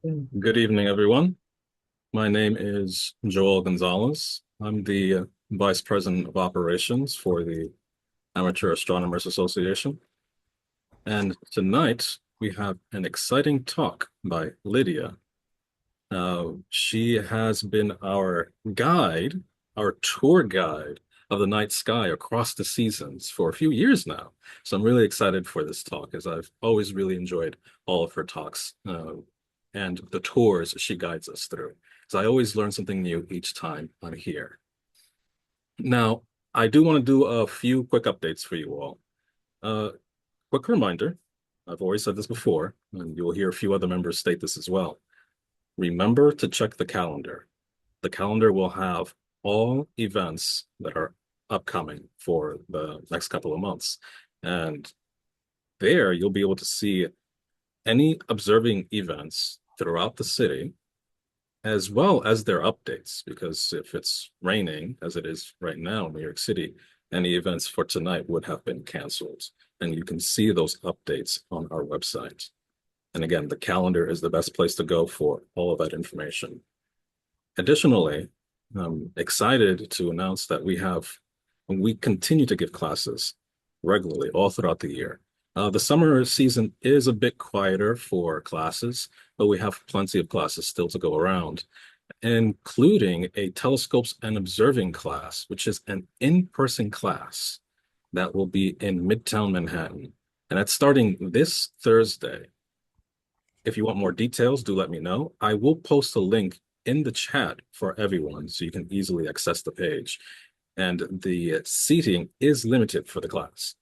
Good evening, everyone. My name is Joel Gonzalez. I'm the Vice President of Operations for the Amateur Astronomers Association. And tonight we have an exciting talk by Lydia. She has been our guide, our tour guide of the night sky across the seasons for a few years now. So I'm really excited for this talk, as I've always really enjoyed all of her talks and the tours she guides us through. So I always learn something new each time I'm here. Now, I do want to do a few quick updates for you all. Uh, Quick reminder, I've always said this before, and you'll hear a few other members state this as well. Remember to check the calendar. The calendar will have all events that are upcoming for the next couple of months. And there you'll be able to see any observing events throughout the city, as well as their updates. Because if it's raining, as it is right now in New York City, any events for tonight would have been canceled. And you can see those updates on our website. And again, the calendar is the best place to go for all of that information. Additionally, I'm excited to announce that we continue to give classes regularly all throughout the year. The summer season is a bit quieter for classes, but we have plenty of classes still to go around, including a telescopes and observing class, which is an in-person class that will be in Midtown Manhattan. And that's starting this Thursday. If you want more details, do let me know. I will post a link in the chat for everyone so you can easily access the page. And the seating is limited for the class.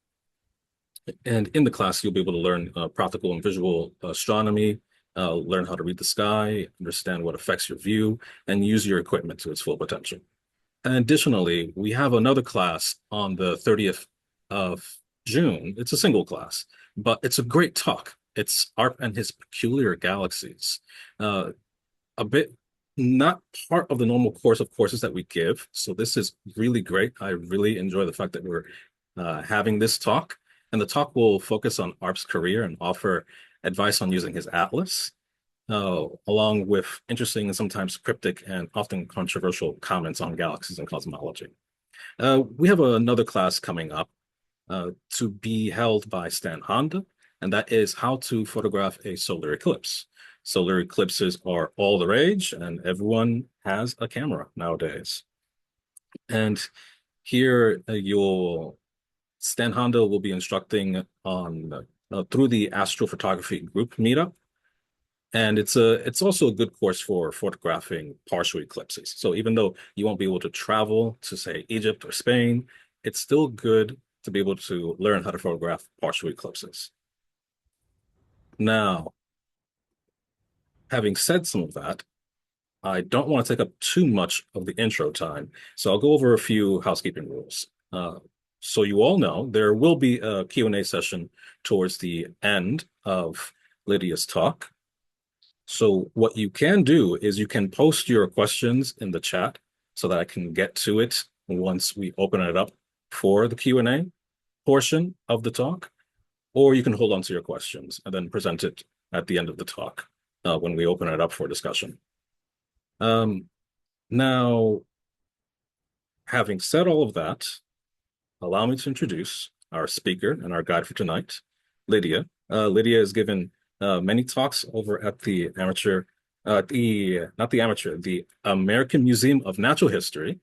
And in the class, you'll be able to learn practical and visual astronomy, learn how to read the sky, understand what affects your view, and use your equipment to its full potential. And additionally, we have another class on the 30th of June. It's a single class, but it's a great talk. It's ARP and his peculiar galaxies. Uh, a bit not part of the normal course of courses that we give. So this is really great. I really enjoy the fact that we're having this talk. And the talk will focus on ARP's career and offer advice on using his atlas, along with interesting and sometimes cryptic and often controversial comments on galaxies and cosmology. We have another class coming up to be held by Stan Honda, and that is how to photograph a solar eclipse. Solar eclipses are all the rage, and everyone has a camera nowadays. And here Stan Honda will be instructing on through the astrophotography group meetup. And it's also a good course for photographing partial eclipses. So even though you won't be able to travel to, say, Egypt or Spain, it's still good to be able to learn how to photograph partial eclipses. Now, having said some of that, I don't want to take up too much of the intro time, so I'll go over a few housekeeping rules. So you all know there will be a Q&A session towards the end of Lydia's talk. So what you can do is you can post your questions in the chat so that I can get to it once we open it up for the Q&A portion of the talk, or you can hold on to your questions and then present it at the end of the talk when we open it up for discussion. Now, having said all of that, allow me to introduce our speaker and our guide for tonight, Lydia. Lydia has given many talks over at the the American Museum of Natural History,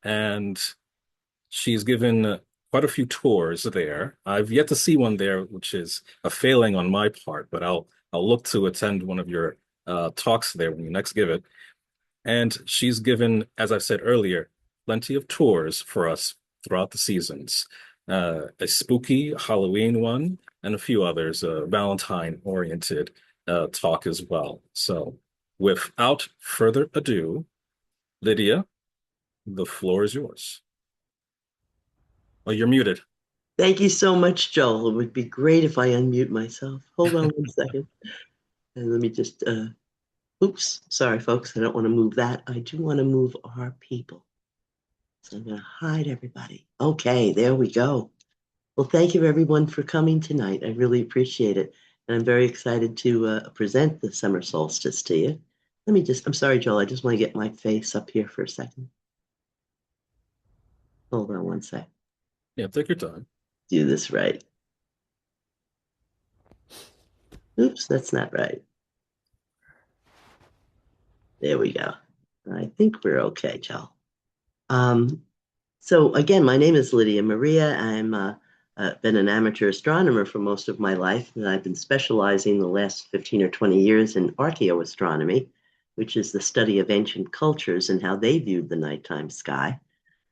and she's given quite a few tours there. I've yet to see one there, which is a failing on my part, but I'll look to attend one of your talks there when you next give it. And she's given, as I've said earlier, plenty of tours for us throughout the seasons. A spooky Halloween one, and a few others, Valentine-oriented talk as well. So, without further ado, Lydia, the floor is yours. Oh, you're muted. Thank you so much, Joel. It would be great if I unmute myself. Hold on one second. And let me just, oops, sorry, folks. I don't want to move that. I do want to move our people. So I'm going to hide everybody. Okay, there we go. Well, thank you, everyone, for coming tonight. I really appreciate it. and I'm very excited to present the summer solstice to you. I'm sorry, Joel, I just want to get my face up here for a second. Hold on one sec. Yeah, take your time. Do this right. Oops, that's not right. There we go. I think we're okay, Joel. Um, So again, my name is Lydia Maria. I'm been an amateur astronomer for most of my life, and I've been specializing the last 15 or 20 years in archaeoastronomy, which is the study of ancient cultures and how they viewed the nighttime sky.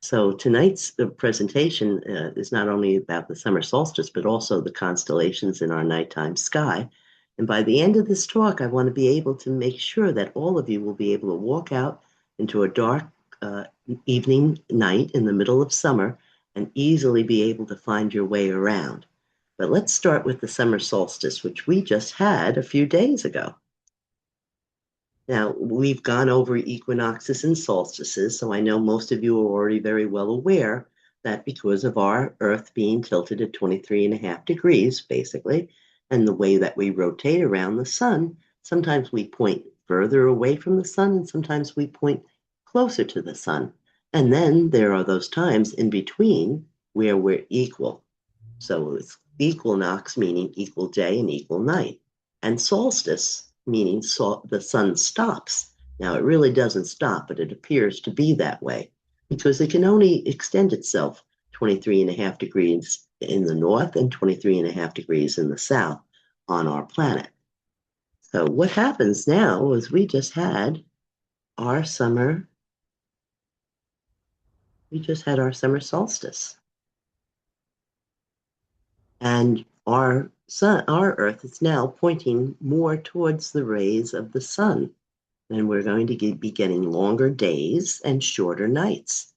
So tonight's presentation is not only about the summer solstice, but also the constellations in our nighttime sky. And by the end of this talk, I want to be able to make sure that all of you will be able to walk out into a dark uh, evening night in the middle of summer and easily be able to find your way around. But let's start with the summer solstice, which we just had a few days ago. Now, we've gone over equinoxes and solstices, so I know most of you are already very well aware that because of our Earth being tilted at 23 and a half degrees, basically, and the way that we rotate around the sun, sometimes we point further away from the sun and sometimes we point closer to the sun. And then there are those times in between where we're equal. So it's equinox, meaning equal day and equal night, and solstice, meaning the sun stops. Now, it really doesn't stop, but it appears to be that way because it can only extend itself 23 and a half degrees in the north and 23 and a half degrees in the south on our planet. So, what happens now is our summer, we just had our summer solstice. And our Earth is now pointing more towards the rays of the sun. And we're going to be getting longer days and shorter nights,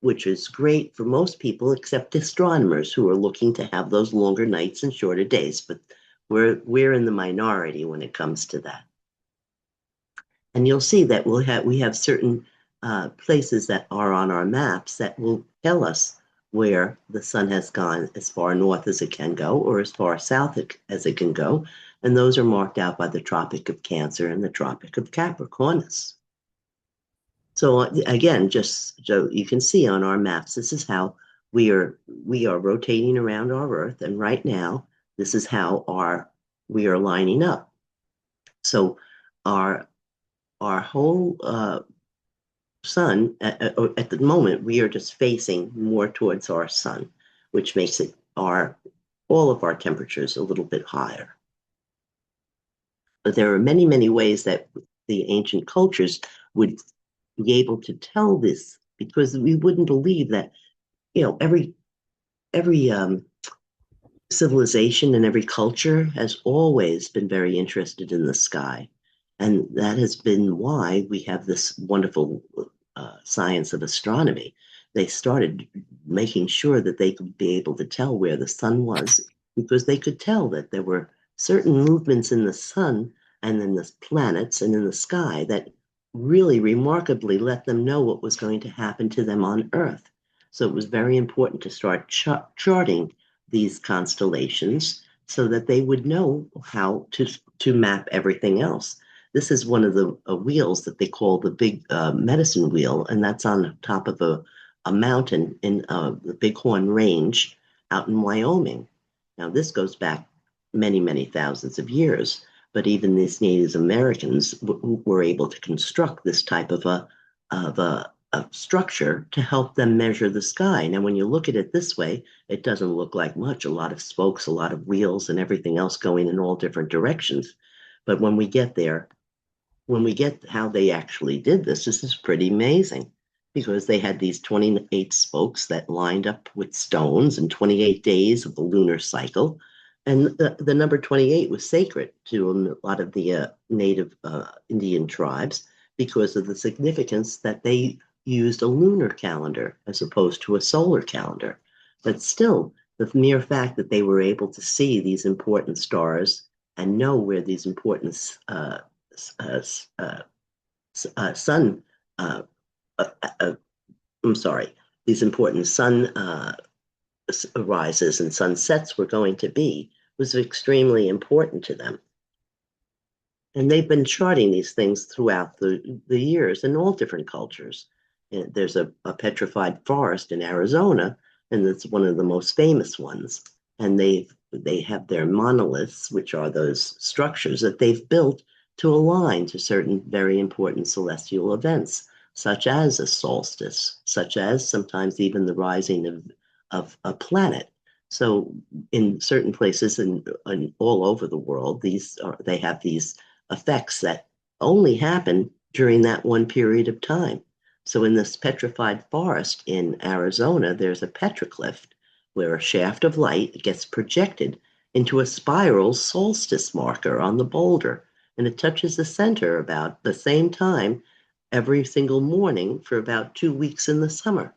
which is great for most people except astronomers who are looking to have those longer nights and shorter days. But we're in the minority when it comes to that. And you'll see that we have certain places that are on our maps that will tell us where the sun has gone as far north as it can go or as far south as it can go. And those are marked out by the Tropic of Cancer and the Tropic of Capricornus. So again, just so you can see on our maps, this is how we are rotating around our Earth, and right now, this is how we are lining up. So our our whole sun at the moment we are just facing more towards our sun, which makes it our all of our temperatures a little bit higher. But there are many ways that the ancient cultures would be able to tell this because we wouldn't believe that every civilization and every culture has always been very interested in the sky. And that has been why we have this wonderful science of astronomy. They started making sure that they could be able to tell where the sun was because they could tell that there were certain movements in the sun and in the planets and in the sky that really remarkably let them know what was going to happen to them on Earth. So it was very important to start charting these constellations so that they would know how to map everything else. This is one of the wheels that they call the big medicine wheel, and that's on top of a mountain in the Bighorn Range out in Wyoming. Now, this goes back many thousands of years, but even these Native Americans were able to construct this type of structure to help them measure the sky. Now, when you look at it this way, it doesn't look like much, a lot of spokes, a lot of wheels, and everything else going in all different directions. But when we get there, when we get how they actually did this is pretty amazing because they had these 28 spokes that lined up with stones and 28 days of the lunar cycle. And the number 28 was sacred to a lot of the native Indian tribes because of the significance that they used a lunar calendar as opposed to a solar calendar. But still, the mere fact that they were able to see these important stars and know where these important uh, uh, sun, uh, uh, uh, I'm sorry, these important sun rises and sunsets were going to be was extremely important to them. And they've been charting these things throughout the years in all different cultures. And there's a petrified forest in Arizona, and it's one of the most famous ones. And they have their monoliths, which are those structures that they've built to align to certain very important celestial events, such as a solstice, such as sometimes even the rising of a planet. So in certain places and all over the world, they have these effects that only happen during that one period of time. So in this petrified forest in Arizona, there's a petroglyph where a shaft of light gets projected into a spiral solstice marker on the boulder, and it touches the center about the same time every single morning for about 2 weeks in the summer.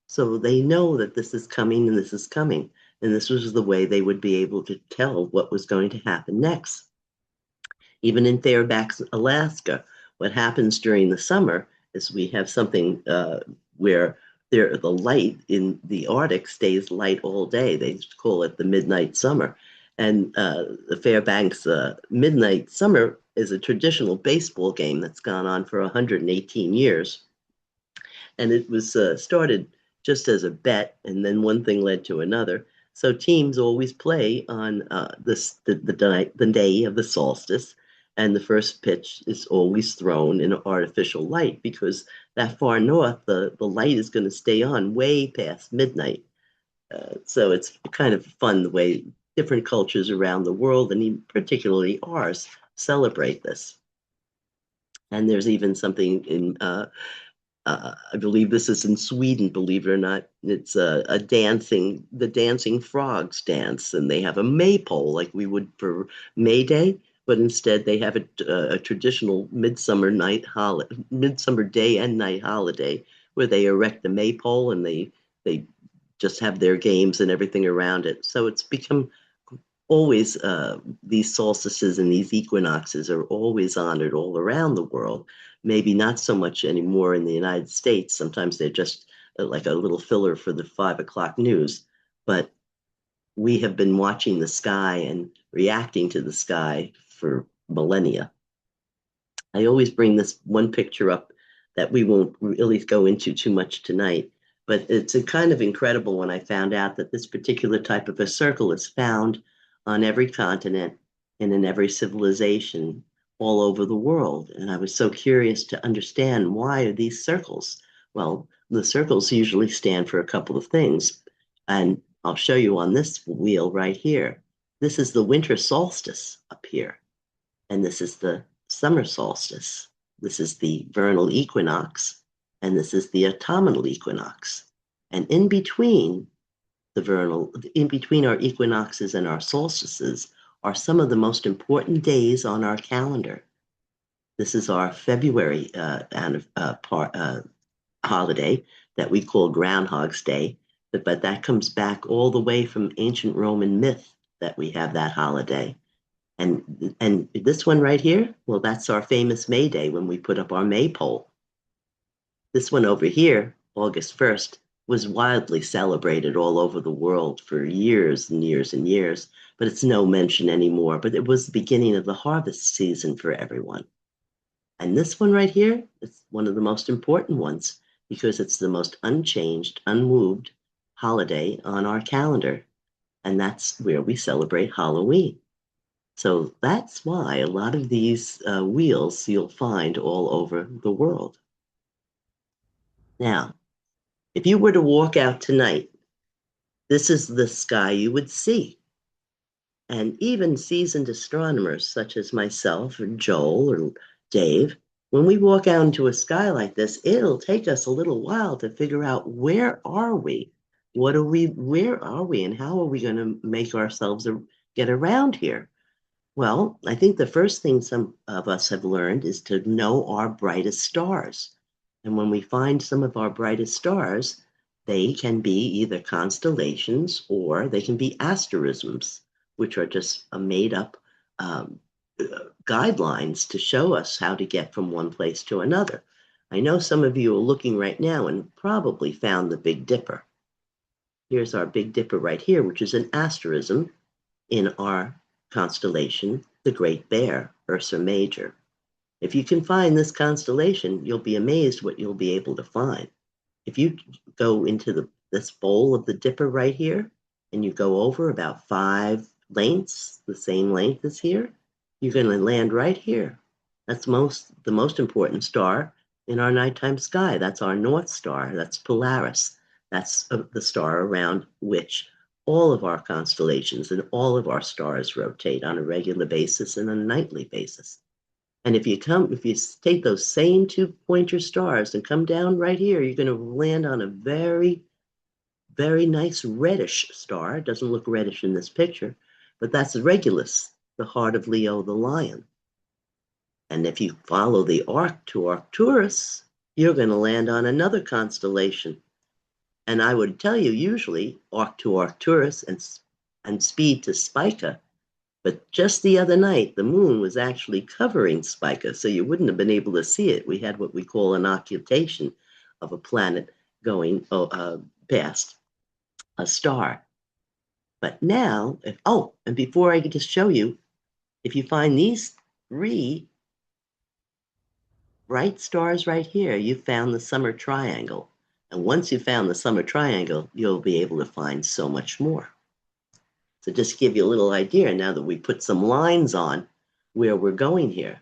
So they know that this is coming and this is coming. And this was the way they would be able to tell what was going to happen next. Even in Fairbanks, Alaska, what happens during the summer is we have something where the light in the Arctic stays light all day. They call it the midnight summer. And the Fairbanks midnight summer is a traditional baseball game that's gone on for 118 years. And it was started just as a bet, and then one thing led to another. So teams always play on the day of the solstice, and the first pitch is always thrown in artificial light because that far north, the light is going to stay on way past midnight. So it's kind of fun the way different cultures around the world, and particularly ours, celebrate this. And there's even something in I believe this is in Sweden, believe it or not. It's the dancing frogs dance, and they have a maypole like we would for May Day, but instead they have a traditional midsummer day and night holiday where they erect the maypole and they just have their games and everything around it. So it's become always these solstices and these equinoxes are always honored all around the world. Maybe not so much anymore in the United States. Sometimes they're just like a little filler for the 5 o'clock news. But we have been watching the sky and reacting to the sky for millennia. I always bring this one picture up that we won't really go into too much tonight, but it's a kind of incredible when I found out that this particular type of a circle is found on every continent and in every civilization all over the world. And I was so curious to understand why are these circles? Well, the circles usually stand for a couple of things. And I'll show you on this wheel right here. This is the winter solstice up here. And this is the summer solstice. This is the vernal equinox, and this is the autumnal equinox. And in between our equinoxes and our solstices are some of the most important days on our calendar. This is our February holiday that we call Groundhog's Day, but that comes back all the way from ancient Roman myth that we have that holiday. And this one right here, well, that's our famous May Day when we put up our maypole. This one over here, August 1st, was wildly celebrated all over the world for years and years and years, but it's no mention anymore. But it was the beginning of the harvest season for everyone. And this one right here is one of the most important ones because it's the most unchanged, unmoved holiday on our calendar. And that's where we celebrate Halloween. So that's why a lot of these wheels you'll find all over the world. Now, if you were to walk out tonight, this is the sky you would see. And even seasoned astronomers such as myself or Joel or Dave, when we walk out into a sky like this, it'll take us a little while to figure out where are we? Where are we? And how are we going to make ourselves get around here? Well, I think the first thing some of us have learned is to know our brightest stars. And when we find some of our brightest stars, they can be either constellations or they can be asterisms, which are just a made up um, guidelines to show us how to get from one place to another. I know some of you are looking right now and probably found the Big Dipper. Here's our Big Dipper right here, which is an asterism. in our constellation, the Great Bear, Ursa Major. If you can find this constellation, you'll be amazed what you'll be able to find. If you go into this bowl of the Dipper right here, and you go over about 5 lengths, the same length as here, you're going to land right here. That's the most important star in our nighttime sky. That's our North Star. That's Polaris. That's the star around which all of our constellations and all of our stars rotate on a regular basis and a nightly basis. And if you take those same 2 pointer stars and come down right here, you're going to land on a very, very nice reddish star. It doesn't look reddish in this picture, but that's Regulus, the heart of Leo the lion. And if you follow the arc to Arcturus, you're going to land on another constellation. And I would tell you usually arc to Arcturus and speed to Spica. But just the other night, the moon was actually covering Spica, so you wouldn't have been able to see it. We had what we call an occultation of a planet going past a star. But now, and before I get to show you, if you find these 3 bright stars right here, you found the summer triangle. And once you found the summer triangle, you'll be able to find so much more. So just to give you a little idea, now that we put some lines on where we're going here,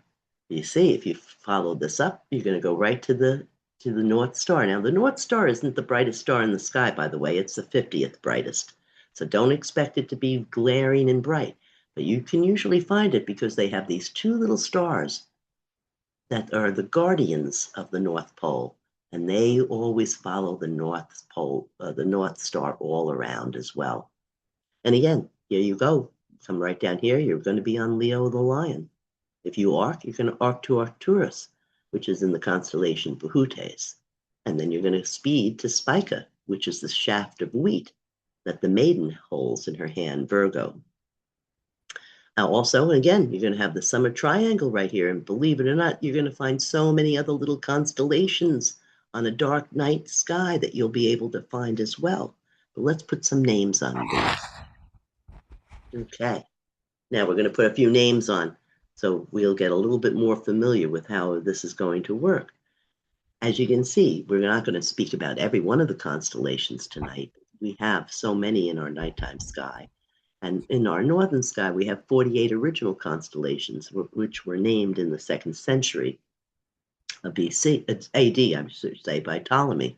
you see, if you follow this up, you're going to go right to the North Star. Now, the North Star isn't the brightest star in the sky, by the way. It's the 50th brightest. So don't expect it to be glaring and bright. But you can usually find it because they have these 2 little stars that are the guardians of the North Pole. And they always follow the North Pole, the North Star all around as well. And again, here you go. Come right down here. You're going to be on Leo the Lion. If you arc, you're going to arc to Arcturus, which is in the constellation Behutes. And then you're going to speed to Spica, which is the shaft of wheat that the maiden holds in her hand, Virgo. Now also, again, you're going to have the summer triangle right here. And believe it or not, you're going to find so many other little constellations on a dark night sky that you'll be able to find as well. But let's put some names on these. Okay. Now we're going to put a few names on, so we'll get a little bit more familiar with how this is going to work. As you can see, we're not going to speak about every one of the constellations tonight. We have so many in our nighttime sky. And in our northern sky, we have 48 original constellations, which were named in the 2nd century of BC, AD, I should say, by Ptolemy.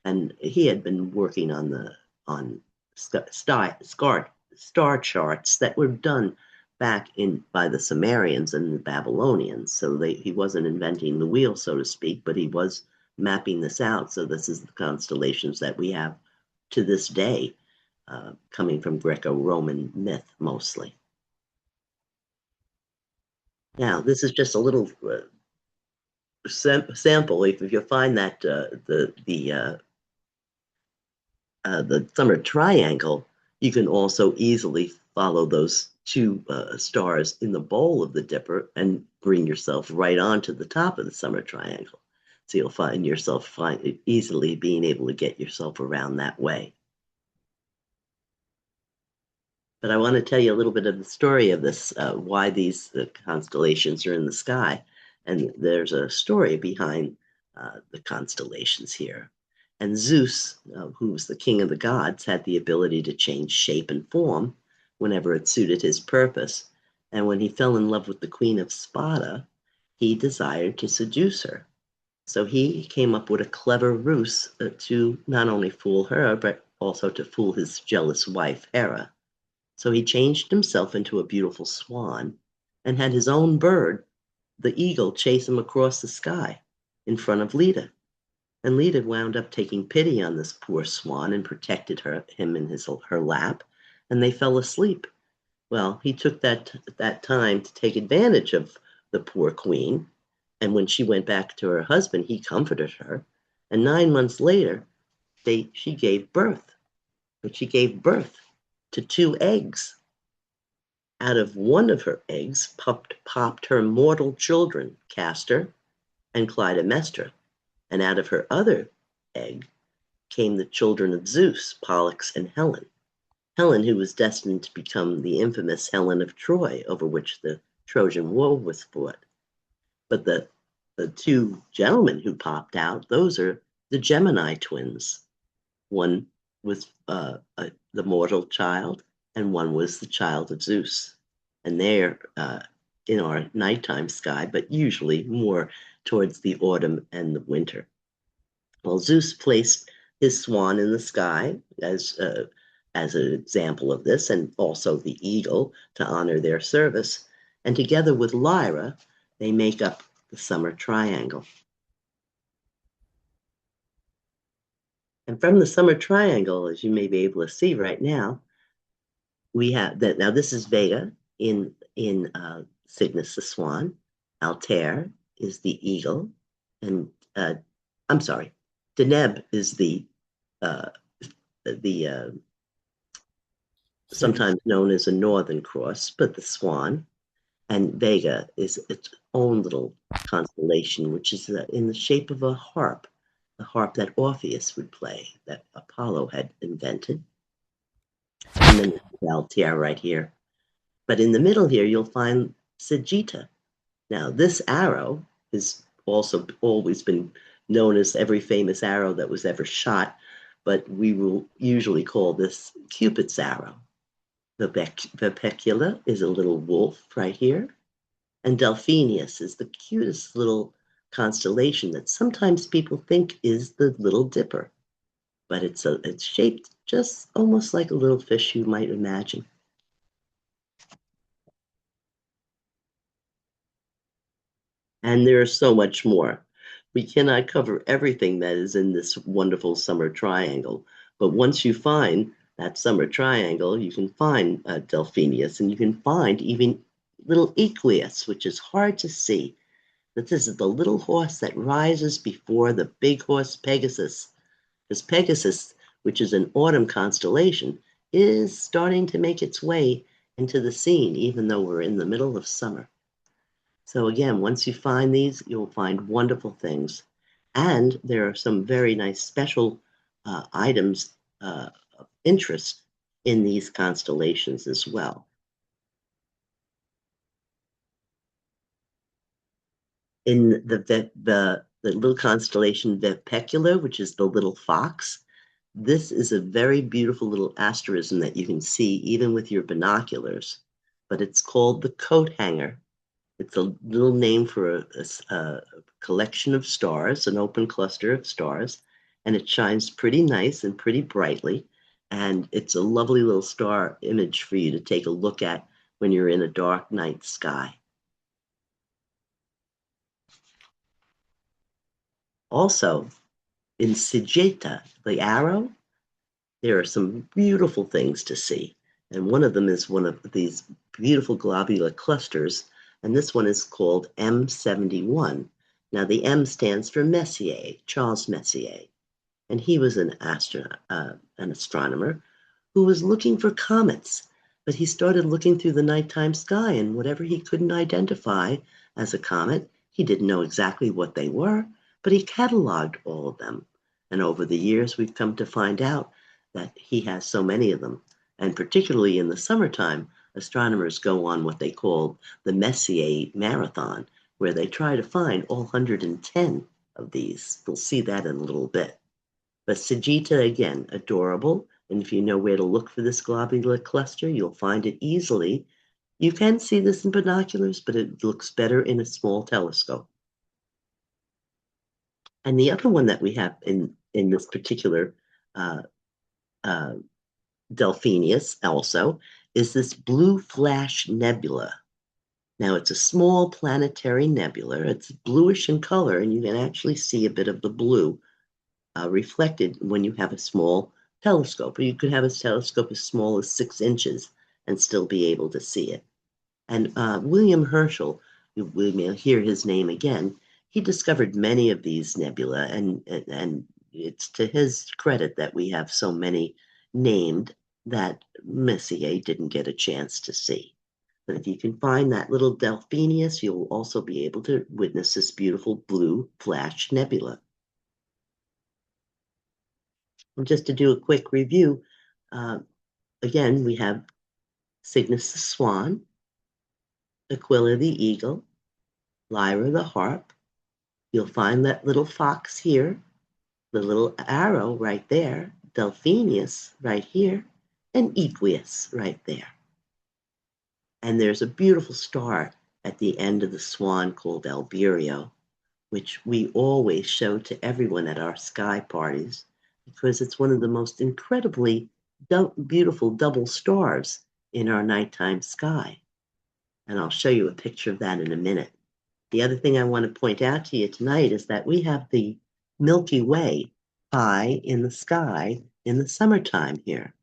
And he had been working on star charts that were done back by the Sumerians and the Babylonians. So he wasn't inventing the wheel, so to speak, but he was mapping this out. So this is the constellations that we have to this day, coming from Greco-Roman myth mostly. Now, this is just a little sample. If you find that the summer triangle, you can also easily follow those 2 stars in the bowl of the Dipper and bring yourself right onto the top of the summer triangle. So you'll find yourself easily being able to get yourself around that way. But I want to tell you a little bit of the story of this, why these constellations are in the sky. And there's a story behind the constellations here. And Zeus, who was the king of the gods, had the ability to change shape and form whenever it suited his purpose. And when he fell in love with the queen of Sparta, he desired to seduce her. So he came up with a clever ruse to not only fool her, but also to fool his jealous wife, Hera. So he changed himself into a beautiful swan and had his own bird, the eagle, chase him across the sky in front of Leda. And Leda wound up taking pity on this poor swan and protected him in her lap, and they fell asleep. Well, he took that time to take advantage of the poor queen, and when she went back to her husband, he comforted her. And 9 months later, she gave birth. But she gave birth to 2 eggs. Out of one of her eggs popped her mortal children, Castor and Clytemnestra. And out of her other egg came the children of Zeus, Pollux and Helen. Helen, who was destined to become the infamous Helen of Troy, over which the Trojan War was fought. But the two gentlemen who popped out, those are the Gemini twins. One was the mortal child, and one was the child of Zeus. And they're in our nighttime sky, but usually more towards the autumn and the winter. Well, Zeus placed his swan in the sky as an example of this, and also the eagle to honor their service. And together with Lyra, they make up the summer triangle. And from the summer triangle, as you may be able to see right now, we have that. Now this is Vega in Cygnus the swan. Altair is the eagle, and I'm sorry, Deneb is uh, the Cygnus. sometimes known as a northern cross, but the swan. And Vega is its own little constellation, which is in the shape of a harp, the harp that Orpheus would play, that Apollo had invented. And then Altair right here. But in the middle here, you'll find Sagitta. Now, this arrow has also always been known as every famous arrow that was ever shot, but we will usually call this Cupid's arrow. The Vipecula is a little wolf right here, and Delphinius is the cutest little constellation that sometimes people think is the Little Dipper, but it's shaped just almost like a little fish you might imagine. And there's so much more. We cannot cover everything that is in this wonderful summer triangle, but once you find that summer triangle, you can find Delphinius, and you can find even little Equus, which is hard to see. But this is the little horse that rises before the big horse Pegasus. Because Pegasus, which is an autumn constellation, is starting to make its way into the scene, even though we're in the middle of summer. So again, once you find these, you'll find wonderful things. And there are some very nice special items of interest in these constellations as well. In the little constellation Vipecula, which is the little fox, this is a very beautiful little asterism that you can see even with your binoculars, but it's called the coat hanger. It's a little name for a collection of stars, an open cluster of stars, and it shines pretty nice and pretty brightly. And it's a lovely little star image for you to take a look at when you're in a dark night sky. Also, in Sagitta, the arrow, there are some beautiful things to see. And one of them is one of these beautiful globular clusters, and this one is called M71. Now, the M stands for Messier, Charles Messier, and he was an astronomer who was looking for comets, but he started looking through the nighttime sky, and whatever he couldn't identify as a comet, he didn't know exactly what they were, but he cataloged all of them. And over the years, we've come to find out that he has so many of them. And particularly in the summertime, astronomers go on what they call the Messier Marathon, where they try to find all 110 of these. We'll see that in a little bit. But Sagitta, again, adorable. And if you know where to look for this globular cluster, you'll find it easily. You can see this in binoculars, but it looks better in a small telescope. And the other one that we have in this particular uh, uh, Delphinius also is this blue flash nebula. Now, it's a small planetary nebula. It's bluish in color, and you can actually see a bit of the blue reflected when you have a small telescope. Or you could have a telescope as small as 6 inches and still be able to see it. And William Herschel, we may hear his name again, he discovered many of these nebula, and it's to his credit that we have so many named that Messier didn't get a chance to see. But if you can find that little Delphinius, you'll also be able to witness this beautiful blue flash nebula. And just to do a quick review, uh, again, we have Cygnus the swan, Aquila the eagle, Lyra the harp. You'll find that little fox here, the little arrow right there, Delphinius right here, and Equus right there. And there's a beautiful star at the end of the swan called Alberio, which we always show to everyone at our sky parties because it's one of the most incredibly beautiful double stars in our nighttime sky. And I'll show you a picture of that in a minute. The other thing I want to point out to you tonight is that we have the Milky Way high in the sky in the summertime here.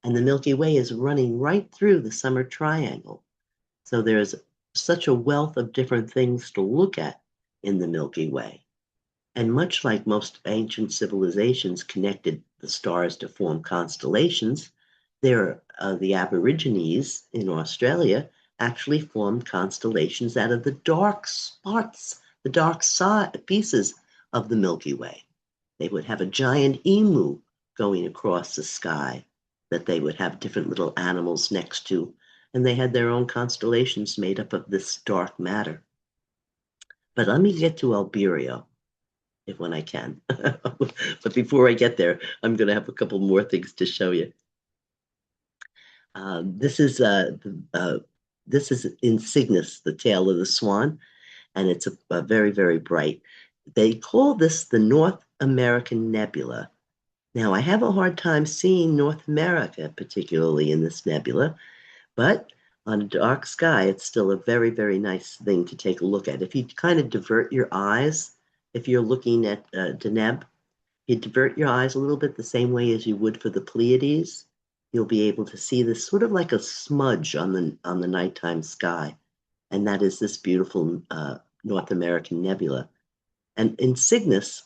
And the Milky Way is running right through the summer triangle. So there's such a wealth of different things to look at in the Milky Way. And much like most ancient civilizations connected the stars to form constellations, the Aborigines in Australia actually formed constellations out of the dark spots, the dark pieces of the Milky Way. They would have a giant emu going across the sky that they would have different little animals next to, and they had their own constellations made up of this dark matter. But let me get to Alberio if when I can. But before I get there, I'm going to have a couple more things to show you. This is this is in Cygnus, the tail of the swan, and it's a very, very bright. They call this the North American Nebula. Now, I have a hard time seeing North America, particularly in this nebula, but on a dark sky, it's still a very, very nice thing to take a look at. If you kind of divert your eyes, if you're looking at Deneb, you divert your eyes a little bit the same way as you would for the Pleiades, you'll be able to see this sort of like a smudge on the nighttime sky, and that is this beautiful North American nebula. And in Cygnus,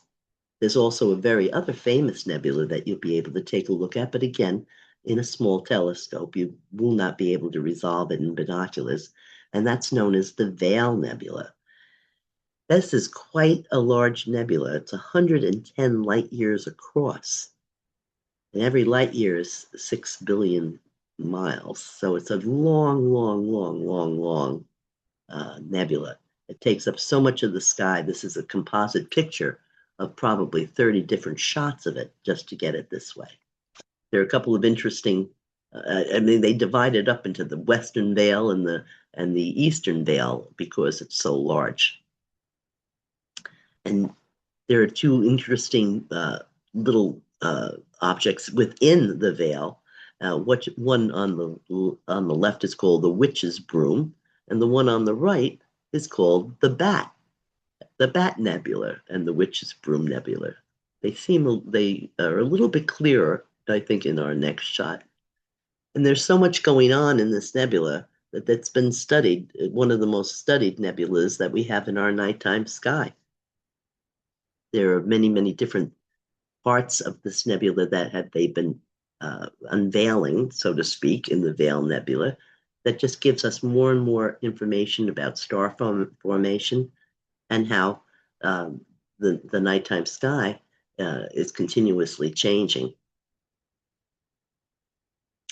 there's also a very other famous nebula that you'll be able to take a look at, but again, in a small telescope, you will not be able to resolve it in binoculars, and that's known as the Veil Nebula. This is quite a large nebula. It's 110 light years across, and every light year is 6 billion miles. So it's a long, long, long, long, long nebula. It takes up so much of the sky. This is a composite picture of probably 30 different shots of it just to get it this way. There are a couple of interesting, I mean, they divide it up into the Western Veil and the Eastern Veil because it's so large. And there are two interesting little objects within the veil. One on the left is called the witch's broom, and the one on the right is called the Bat Nebula, and the witch's broom nebula. They are a little bit clearer, I think, in our next shot. And there's so much going on in this nebula that's been studied. One of the most studied nebulas that we have in our nighttime sky. There are many, many different parts of this nebula that they've been unveiling, so to speak, in the Veil Nebula, that just gives us more and more information about star formation and how the nighttime sky is continuously changing.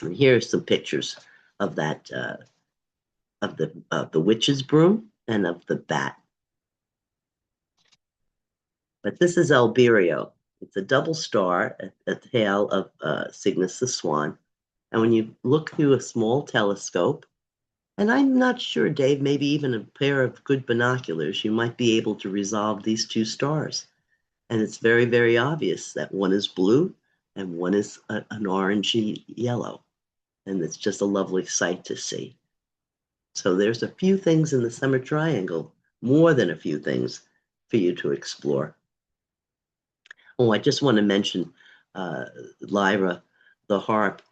And here are some pictures of that of the witch's broom and of the bat. But this is Alberio. It's a double star at the tail of Cygnus the Swan. And when you look through a small telescope, and I'm not sure, Dave, maybe even a pair of good binoculars, you might be able to resolve these two stars. And it's very, very obvious that one is blue and one is an orangey yellow. And it's just a lovely sight to see. So there's a few things in the summer triangle, more than a few things for you to explore. Oh, I just want to mention Lyra, the harp,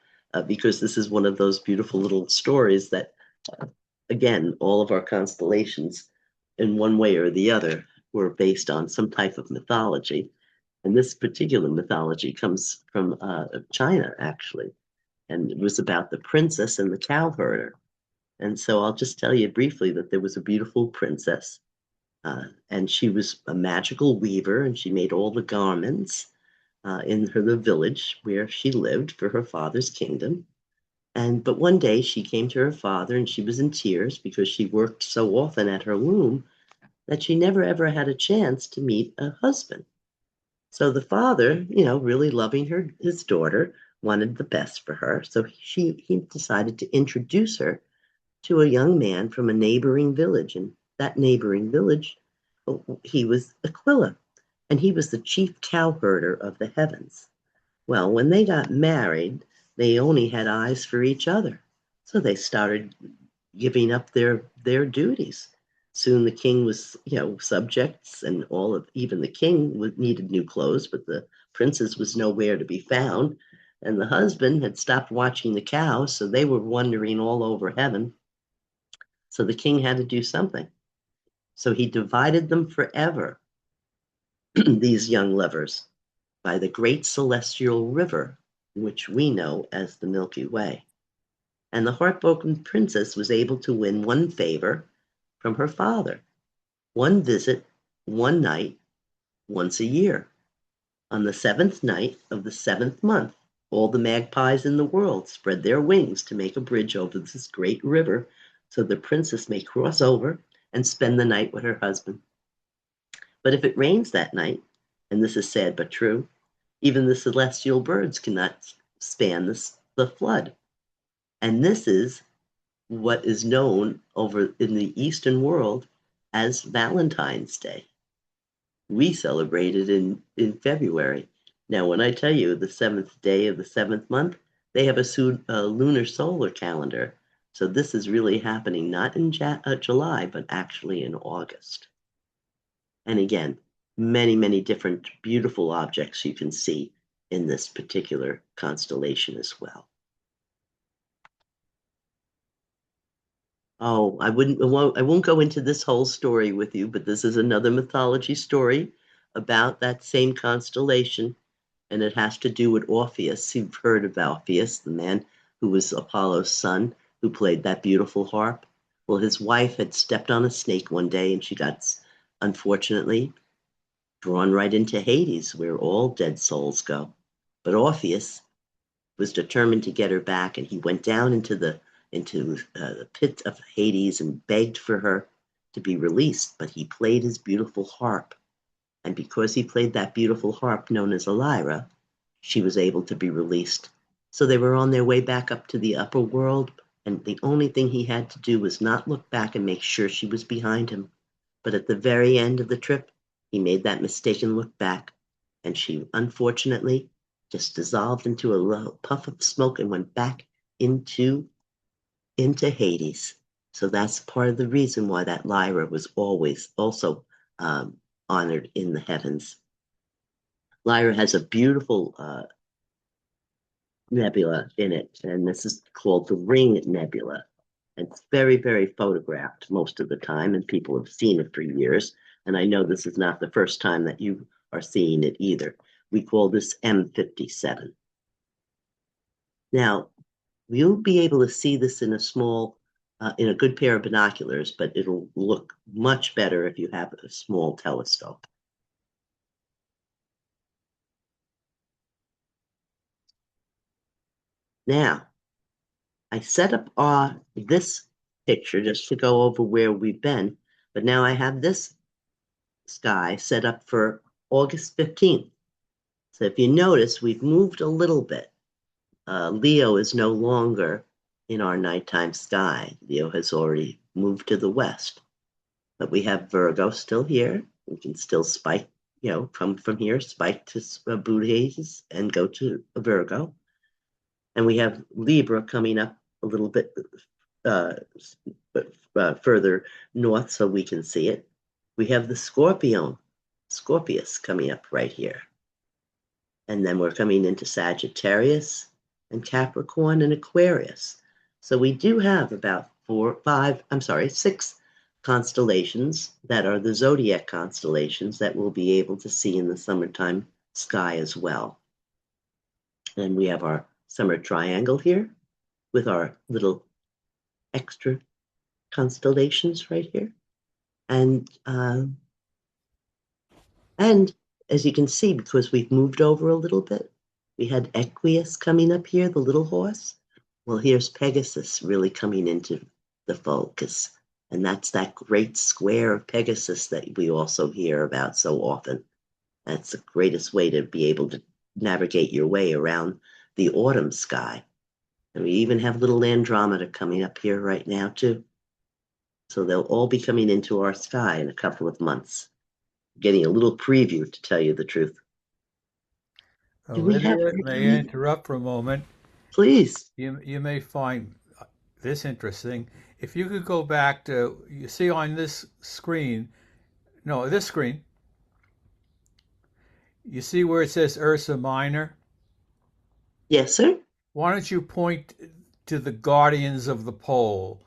because this is one of those beautiful little stories that, again, all of our constellations, in one way or the other, were based on some type of mythology. And this particular mythology comes from China, actually. And it was about the princess and the cowherder. And so I'll just tell you briefly that there was a beautiful princess, and she was a magical weaver, and she made all the garments in the village where she lived for her father's kingdom. But one day she came to her father and she was in tears because she worked so often at her loom that she never ever had a chance to meet a husband. So the father, really loving his daughter, wanted the best for her. So he decided to introduce her to a young man from a neighboring village. And that neighboring village, he was Aquila, and he was the chief cowherder of the heavens. Well, when they got married, they only had eyes for each other. So they started giving up their duties. Soon the king was, subjects, and all of even the king needed new clothes, but the princess was nowhere to be found. And the husband had stopped watching the cows, so they were wandering all over heaven. So the king had to do something. So he divided them forever, these young lovers, by the great celestial river, which we know as the Milky Way. And the heartbroken princess was able to win one favor from her father, one visit, one night, once a year. On the seventh night of the seventh month, all the magpies in the world spread their wings to make a bridge over this great river so the princess may cross over and spend the night with her husband. But if it rains that night, and this is sad but true, even the celestial birds cannot span the flood. And this is what is known over in the Eastern world as Valentine's Day. We celebrate it in February. Now, when I tell you the seventh day of the seventh month, they have a lunar solar calendar. So this is really happening not in July, but actually in August. And again, many, many different beautiful objects you can see in this particular constellation as well. Oh, I won't go into this whole story with you, but this is another mythology story about that same constellation, and it has to do with Orpheus. You've heard of Orpheus, the man who was Apollo's son, who played that beautiful harp. Well, his wife had stepped on a snake one day, and she got, unfortunately, drawn right into Hades, where all dead souls go. But Orpheus was determined to get her back, and he went down into the pit of Hades and begged for her to be released. But he played his beautiful harp, and because he played that beautiful harp known as a lyra, she was able to be released. So they were on their way back up to the upper world, and the only thing he had to do was not look back and make sure she was behind him. But at the very end of the trip, he made that mistake and looked back, and she unfortunately just dissolved into a little puff of smoke and went back into into Hades. So that's part of the reason why that lyra was always also honored in the heavens. Lyra has a beautiful nebula in it, and this is called the Ring Nebula. It's very, very photographed most of the time, and people have seen it for years. And I know this is not the first time that you are seeing it either. We call this M57. Now, you'll be able to see this in a good pair of binoculars, but it'll look much better if you have a small telescope. Now, I set up this picture just to go over where we've been, but now I have this sky set up for August 15th. So if you notice, we've moved a little bit. Leo is no longer in our nighttime sky. Leo has already moved to the west. But we have Virgo still here. We can still spike, come from here, spike to Buddhas and go to Virgo. And we have Libra coming up a little bit uh, further north so we can see it. We have the Scorpius coming up right here. And then we're coming into Sagittarius and Capricorn and Aquarius. So we do have about six constellations that are the zodiac constellations that we'll be able to see in the summertime sky as well. And we have our summer triangle here with our little extra constellations right here. And as you can see, because we've moved over a little bit, we had Equus coming up here, the little horse. Well, here's Pegasus really coming into the focus. And that's that great square of Pegasus that we also hear about so often. That's the greatest way to be able to navigate your way around the autumn sky. And we even have little Andromeda coming up here right now, too. So they'll all be coming into our sky in a couple of months. Getting a little preview, to tell you the truth. Do we have Lydia, may I Hercules? interrupt for a moment? Please. You may find this interesting. If you could go back to, you see on this screen, no, this screen, you see where it says Ursa Minor? Yes, sir. Why don't you point to the Guardians of the Pole,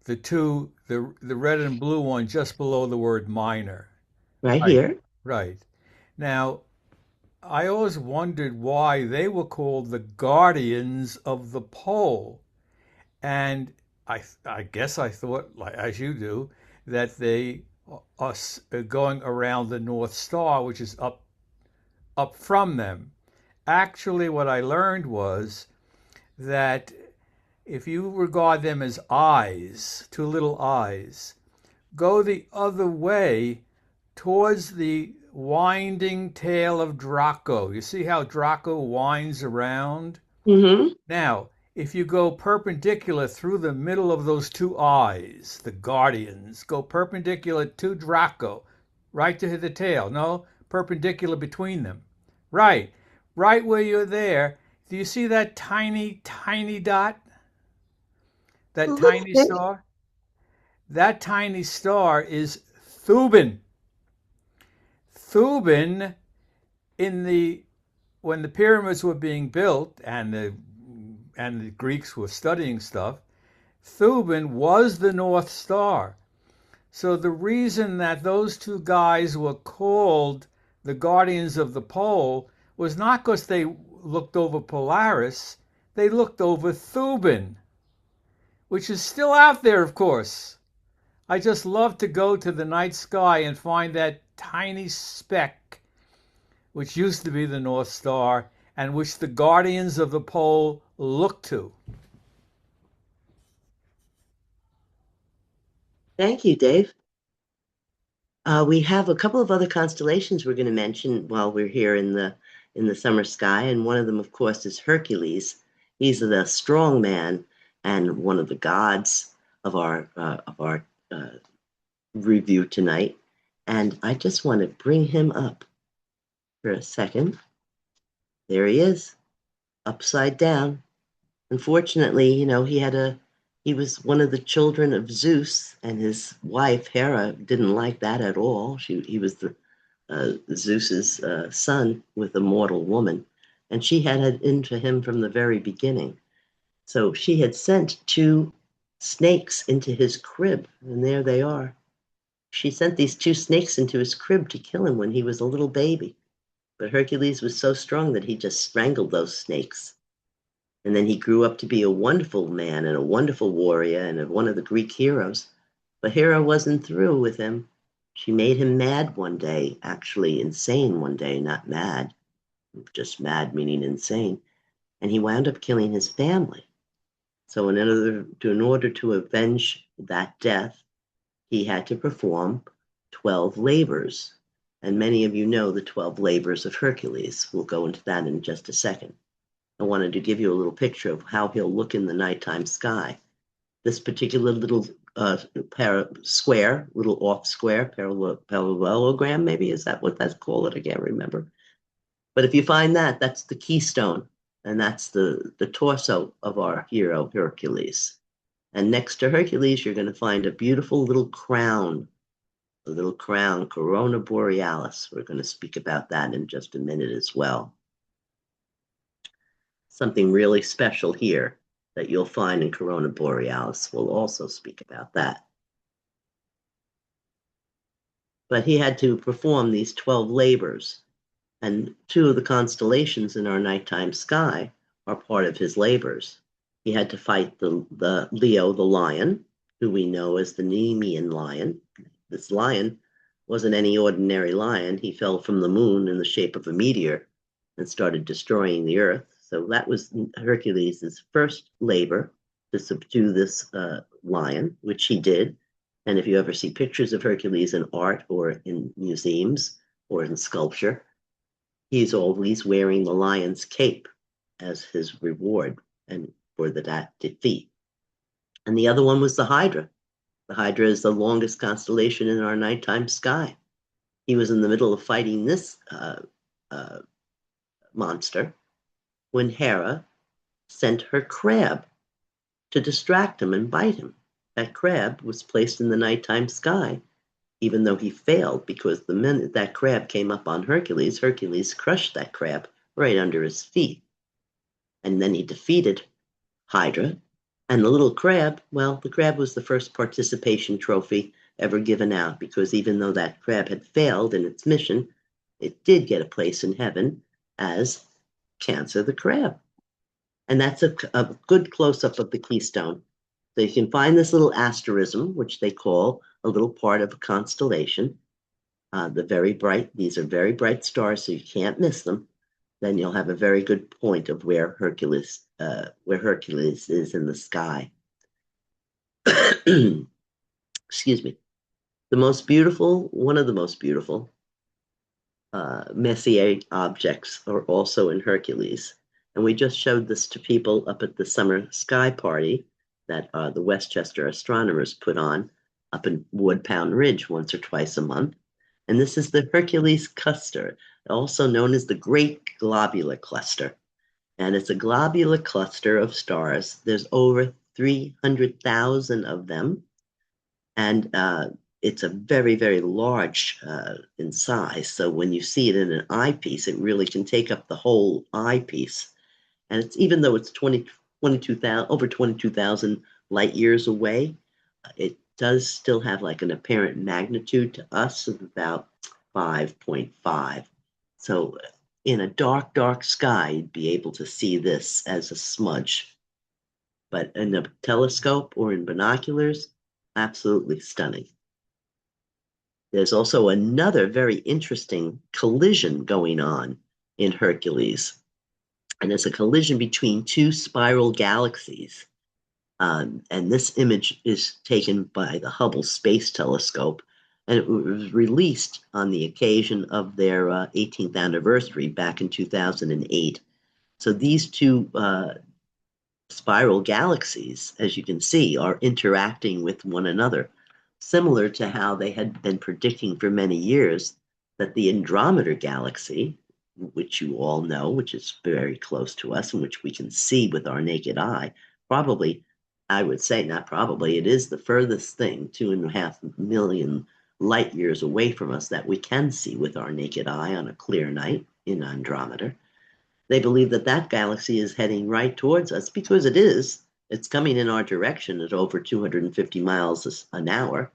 the two, the red and blue one just below the word minor. Right Right. here. Right. Now, I always wondered why they were called the Guardians of the Pole. And I guess I thought, like as you do, that they are going around the North Star, which is up from them. Actually, what I learned was that if you regard them as eyes, two little eyes, go the other way towards the winding tail of Draco. You see how Draco winds around? Mm-hmm. Now, if you go perpendicular through the middle of those two eyes, the guardians, go perpendicular to Draco, right to the tail. No, perpendicular between them. Right, right where you're there. Do you see that tiny, tiny dot? A That little tiny bit. star? That tiny star is Thuban. Thuban, in the when the pyramids were being built and the Greeks were studying stuff, Thuban was the North Star. So the reason that those two guys were called the Guardians of the Pole was not because they looked over Polaris, they looked over Thuban, which is still out there, of course. I just love to go to the night sky and find that tiny speck, which used to be the North Star, and which the Guardians of the Pole look to. Thank you, Dave. We have a couple of other constellations we're going to mention while we're here in the summer sky, and one of them, of course, is Hercules. He's the strong man and one of the gods of our uh, review tonight. And I just want to bring him up for a second. There he is, upside down. Unfortunately, he was one of the children of Zeus, and his wife Hera didn't like that at all. He was the Zeus's son with a mortal woman, and she had it into him from the very beginning. So she had sent two snakes into his crib, and there they are. She sent these two snakes into his crib to kill him when he was a little baby. But Hercules was so strong that he just strangled those snakes. And then he grew up to be a wonderful man and a wonderful warrior and one of the Greek heroes. But Hera wasn't through with him. She made him mad one day, actually insane one day, not mad, just mad meaning insane. And he wound up killing his family. So in order to avenge that death, he had to perform 12 labors. And many of you know the 12 labors of Hercules. We'll go into that in just a second. I wanted to give you a little picture of how he'll look in the nighttime sky. This particular little square, little off square, parallelogram, maybe, is that what that's called? I can't remember. But if you find that, that's the keystone, and that's the torso of our hero, Hercules. And next to Hercules, you're going to find a beautiful little crown, a little crown, Corona Borealis. We're going to speak about that in just a minute as well. Something really special here that you'll find in Corona Borealis. We'll also speak about that. But he had to perform these 12 labors, and two of the constellations in our nighttime sky are part of his labors. He had to fight the Leo, the lion, who we know as the Nemean lion. This lion wasn't any ordinary lion. He fell from the moon in the shape of a meteor and started destroying the earth. So that was Hercules' first labor to subdue this lion, which he did. And if you ever see pictures of Hercules in art or in museums or in sculpture, he's always wearing the lion's cape as his reward and for that defeat. And the other one was the Hydra. The Hydra is the longest constellation in our nighttime sky. He was in the middle of fighting this monster when Hera sent her crab to distract him and bite him. That crab was placed in the nighttime sky, even though he failed, because the minute that crab came up on Hercules, Hercules crushed that crab right under his feet. And then he defeated Hydra. And the little crab, well, the crab was the first participation trophy ever given out, because even though that crab had failed in its mission, it did get a place in heaven as Cancer the crab. And that's a good close-up of the keystone. So you can find this little asterism, which they call a little part of a constellation. These are very bright stars, so you can't miss them. Then you'll have a very good point of where Hercules is in the sky. Excuse me. One of the most beautiful Messier objects are also in Hercules. And we just showed this to people up at the summer sky party that the Westchester astronomers put on up in Woodpound Ridge once or twice a month. And this is the Hercules cluster, also known as the Great Globular Cluster. And it's a globular cluster of stars. There's over 300,000 of them. And it's a very, very large in size. So when you see it in an eyepiece, it really can take up the whole eyepiece. And it's, even though it's 22,000, over 22,000 light years away, it does still have like an apparent magnitude to us of about 5.5. So in a dark, dark sky, you'd be able to see this as a smudge. But in a telescope or in binoculars, absolutely stunning. There's also another very interesting collision going on in Hercules. And it's a collision between two spiral galaxies. And this image is taken by the Hubble Space Telescope, and it was released on the occasion of their 18th anniversary back in 2008. So these two spiral galaxies, as you can see, are interacting with one another, similar to how they had been predicting for many years that the Andromeda galaxy, which you all know, which is very close to us and which we can see with our naked eye, probably, I would say, not probably, it is the furthest thing, 2.5 million light years away from us, that we can see with our naked eye on a clear night in Andromeda. They believe that that galaxy is heading right towards us, because it is. It's coming in our direction at over 250 miles an hour,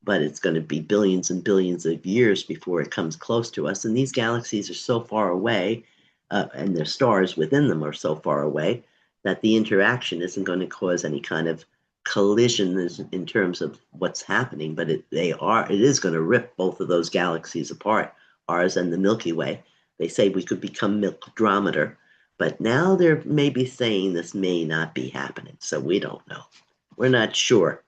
but it's going to be billions and billions of years before it comes close to us. And these galaxies are so far away, and their stars within them are so far away, that the interaction isn't going to cause any kind of collision in terms of what's happening, but it is going to rip both of those galaxies apart, ours and the Milky Way. They say we could become Milkdrometer, but now they're maybe saying this may not be happening, so we don't know. We're not sure.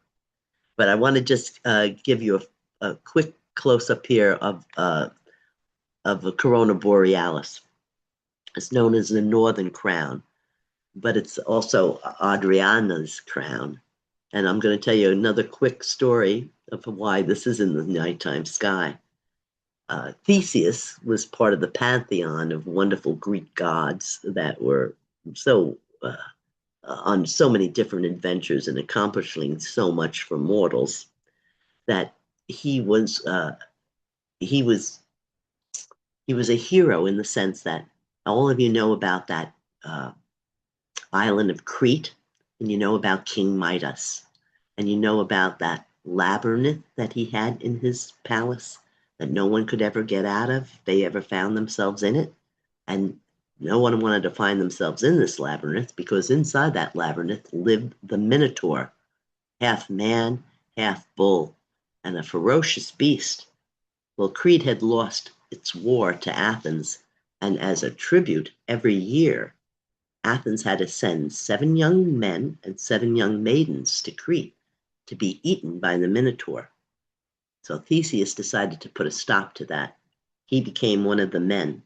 But I want to just give you a quick close-up here of the Corona Borealis. It's known as the Northern Crown, but it's also Adriana's crown. And I'm going to tell you another quick story of why this is in the nighttime sky. Theseus was part of the pantheon of wonderful Greek gods that were so on so many different adventures and accomplishing so much for mortals, that he was a hero in the sense that all of you know about that island of Crete, and you know about King Midas, and you know about that labyrinth that he had in his palace that no one could ever get out of if they ever found themselves in it. And no one wanted to find themselves in this labyrinth, because inside that labyrinth lived the Minotaur, half man, half bull, and a ferocious beast. Well, Crete had lost its war to Athens, and as a tribute, every year Athens had to send 7 young men and 7 young maidens to Crete to be eaten by the Minotaur. So Theseus decided to put a stop to that. He became one of the men.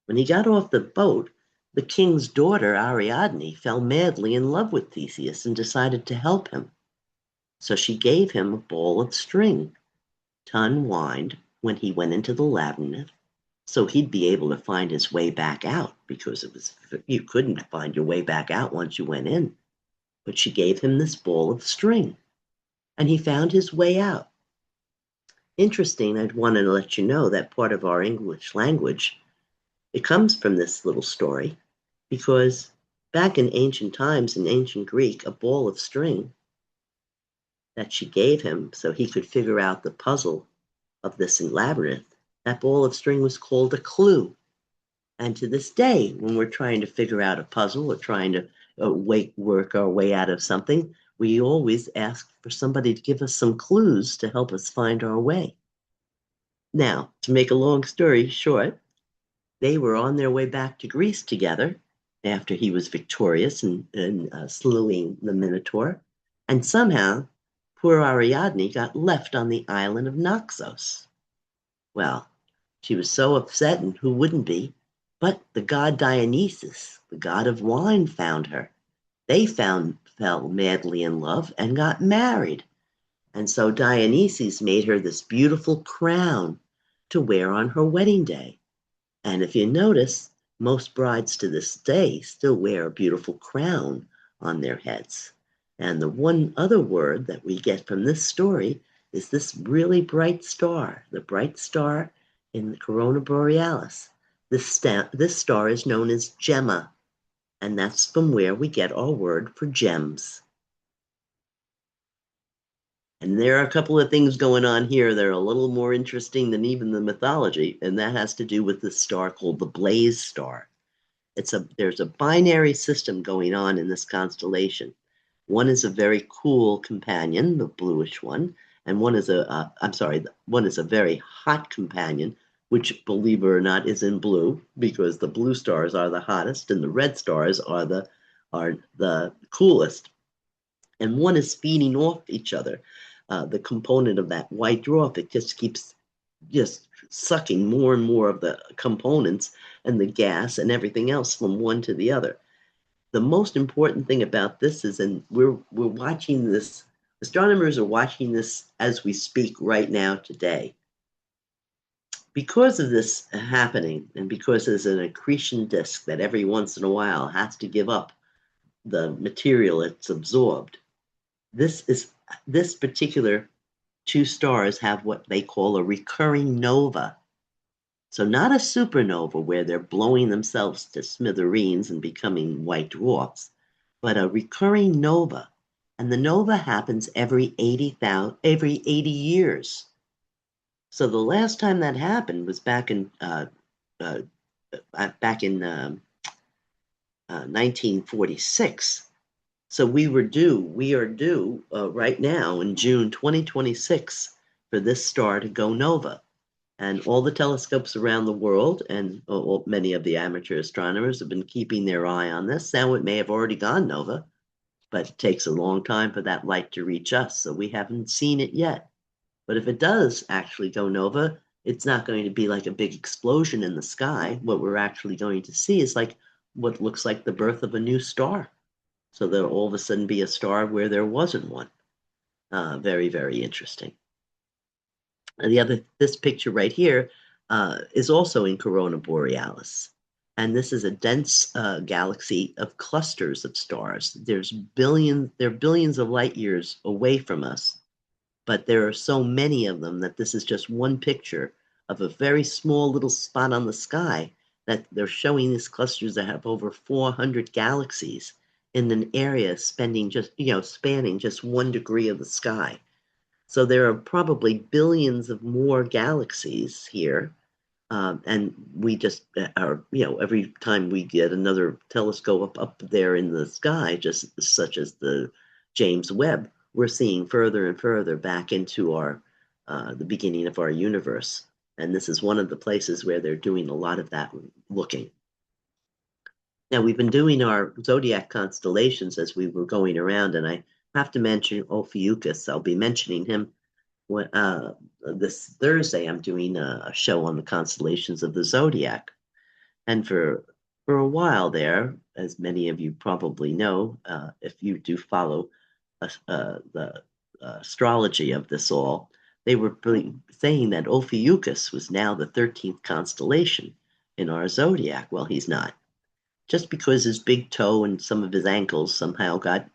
When he got off the boat, the king's daughter, Ariadne, fell madly in love with Theseus and decided to help him. So she gave him a ball of string to unwind when he went into the labyrinth, so he'd be able to find his way back out, because you couldn't find your way back out once you went in. But she gave him this ball of string, and he found his way out. Interesting, I'd want to let you know that part of our English language, it comes from this little story, because back in ancient times, in ancient Greek, a ball of string that she gave him so he could figure out the puzzle of this labyrinth, that ball of string was called a clue. And to this day, when we're trying to figure out a puzzle or trying to work our way out of something, we always ask for somebody to give us some clues to help us find our way. Now, to make a long story short, they were on their way back to Greece together after he was victorious in slewing the Minotaur. And somehow, poor Ariadne got left on the island of Naxos. Well, she was so upset, and who wouldn't be? But the god Dionysus, the god of wine, found her. They fell madly in love and got married. And so Dionysus made her this beautiful crown to wear on her wedding day. And if you notice, most brides to this day still wear a beautiful crown on their heads. And the one other word that we get from this story is this really bright star, the bright star in the corona borealis. This star is known as Gemma, and that's from where we get our word for gems. And there are a couple of things going on here that are a little more interesting than even the mythology, and that has to do with this star called the Blaze Star. There's a binary system going on in this constellation. One is a very cool companion, the bluish one, and one is a very hot companion, which, believe it or not, is in blue, because the blue stars are the hottest and the red stars are the coolest. And one is feeding off each other. The component of that white dwarf, it just keeps just sucking more and more of the components and the gas and everything else from one to the other. The most important thing about this is, and we're watching this, astronomers are watching this as we speak right now today. Because of this happening, and because there's an accretion disk that every once in a while has to give up the material it's absorbed, this particular 2 stars have what they call a recurring nova. So not a supernova where they're blowing themselves to smithereens and becoming white dwarfs, but a recurring nova. And the nova happens every 80 years. So the last time that happened was back in 1946. So we are due right now in June 2026 for this star to go nova. And all the telescopes around the world and many of the amateur astronomers have been keeping their eye on this. Now it may have already gone nova, but it takes a long time for that light to reach us, so we haven't seen it yet. But if it does actually go nova, it's not going to be like a big explosion in the sky. What we're actually going to see is like what looks like the birth of a new star. So there'll all of a sudden be a star where there wasn't one. Very, very interesting. And this picture right here is also in Corona Borealis. And this is a dense galaxy of clusters of stars. They're billions of light years away from us, but there are so many of them that this is just one picture of a very small little spot on the sky, that they're showing these clusters that have over 400 galaxies in an area spanning just 1 degree of the sky. So there are probably billions of more galaxies here. And we just are, every time we get another telescope up there in the sky, just such as the James Webb, we're seeing further and further back into the beginning of our universe. And this is one of the places where they're doing a lot of that looking. Now, we've been doing our zodiac constellations as we were going around, and I have to mention Ophiuchus. I'll be mentioning him this Thursday. I'm doing a show on the constellations of the zodiac. And for a while there, as many of you probably know, if you do follow the astrology of this all, they were saying that Ophiuchus was now the 13th constellation in our zodiac. Well, he's not. Just because his big toe and some of his ankles somehow got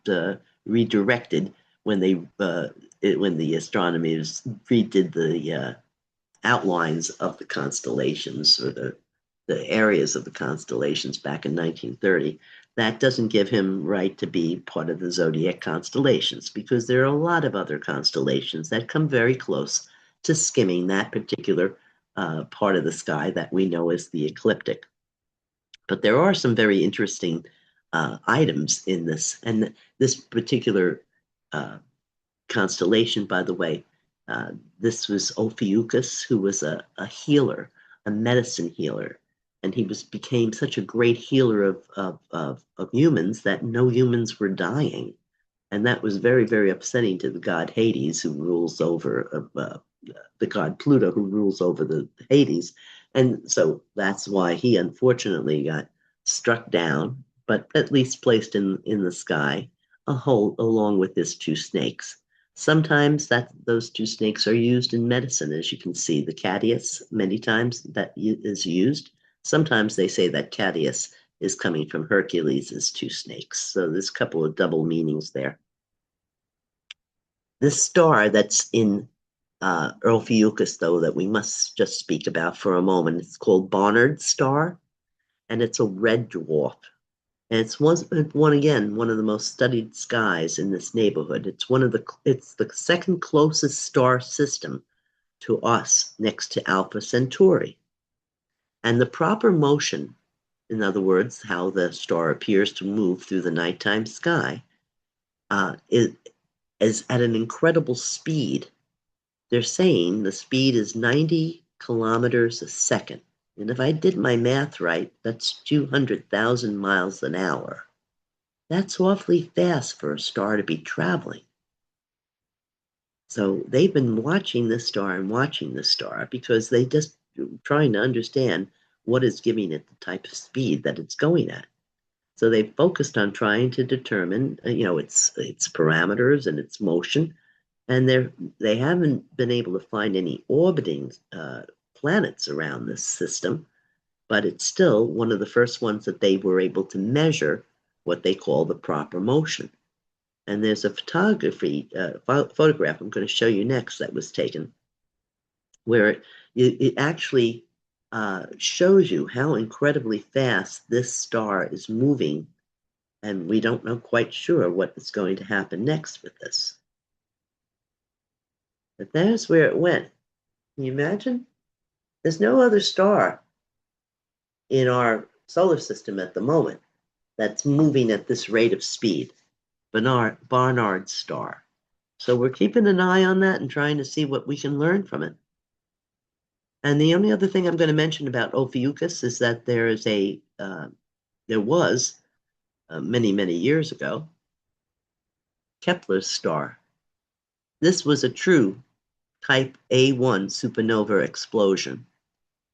redirected when when the astronomers redid the outlines of the constellations or the areas of the constellations back in 1930, that doesn't give him right to be part of the zodiac constellations because there are a lot of other constellations that come very close to skimming that particular part of the sky that we know as the ecliptic. But there are some very interesting items in this, and this particular uh, constellation, by the way, this was Ophiuchus, who was a healer, a medicine healer, and he became such a great healer of humans that no humans were dying, and that was very, very upsetting to the god Hades, who rules over the god Pluto, who rules over the Hades, and so that's why he unfortunately got struck down, but at least placed in the sky, along with his two snakes. Sometimes those two snakes are used in medicine, as you can see. The Cadius, many times that is used. Sometimes they say that Cadius is coming from Hercules' two snakes. So there's a couple of double meanings there. This star that's in Ophiuchus, though, that we must just speak about for a moment, it's called Barnard's star, and it's a red dwarf. And it's one again, one of the most studied skies in this neighborhood. It's the second closest star system to us, next to Alpha Centauri. And the proper motion, in other words, how the star appears to move through the nighttime sky, is at an incredible speed. They're saying the speed is 90 kilometers a second. And if I did my math right, that's 200,000 miles an hour. That's awfully fast for a star to be traveling. So they've been watching this star and watching this star because they just trying to understand what is giving it the type of speed that it's going at. So they focused on trying to determine, its parameters and its motion, and they haven't been able to find any orbiting planets around this system, but it's still one of the first ones that they were able to measure what they call the proper motion. And there's a photograph I'm going to show you next that was taken, where it actually shows you how incredibly fast this star is moving, and we don't know quite sure what is going to happen next with this. But there's where it went. Can you imagine? There's no other star in our solar system at the moment that's moving at this rate of speed. Barnard's star. So we're keeping an eye on that and trying to see what we can learn from it. And the only other thing I'm going to mention about Ophiuchus is that there was many, many years ago, Kepler's star. This was a true type A1 supernova explosion.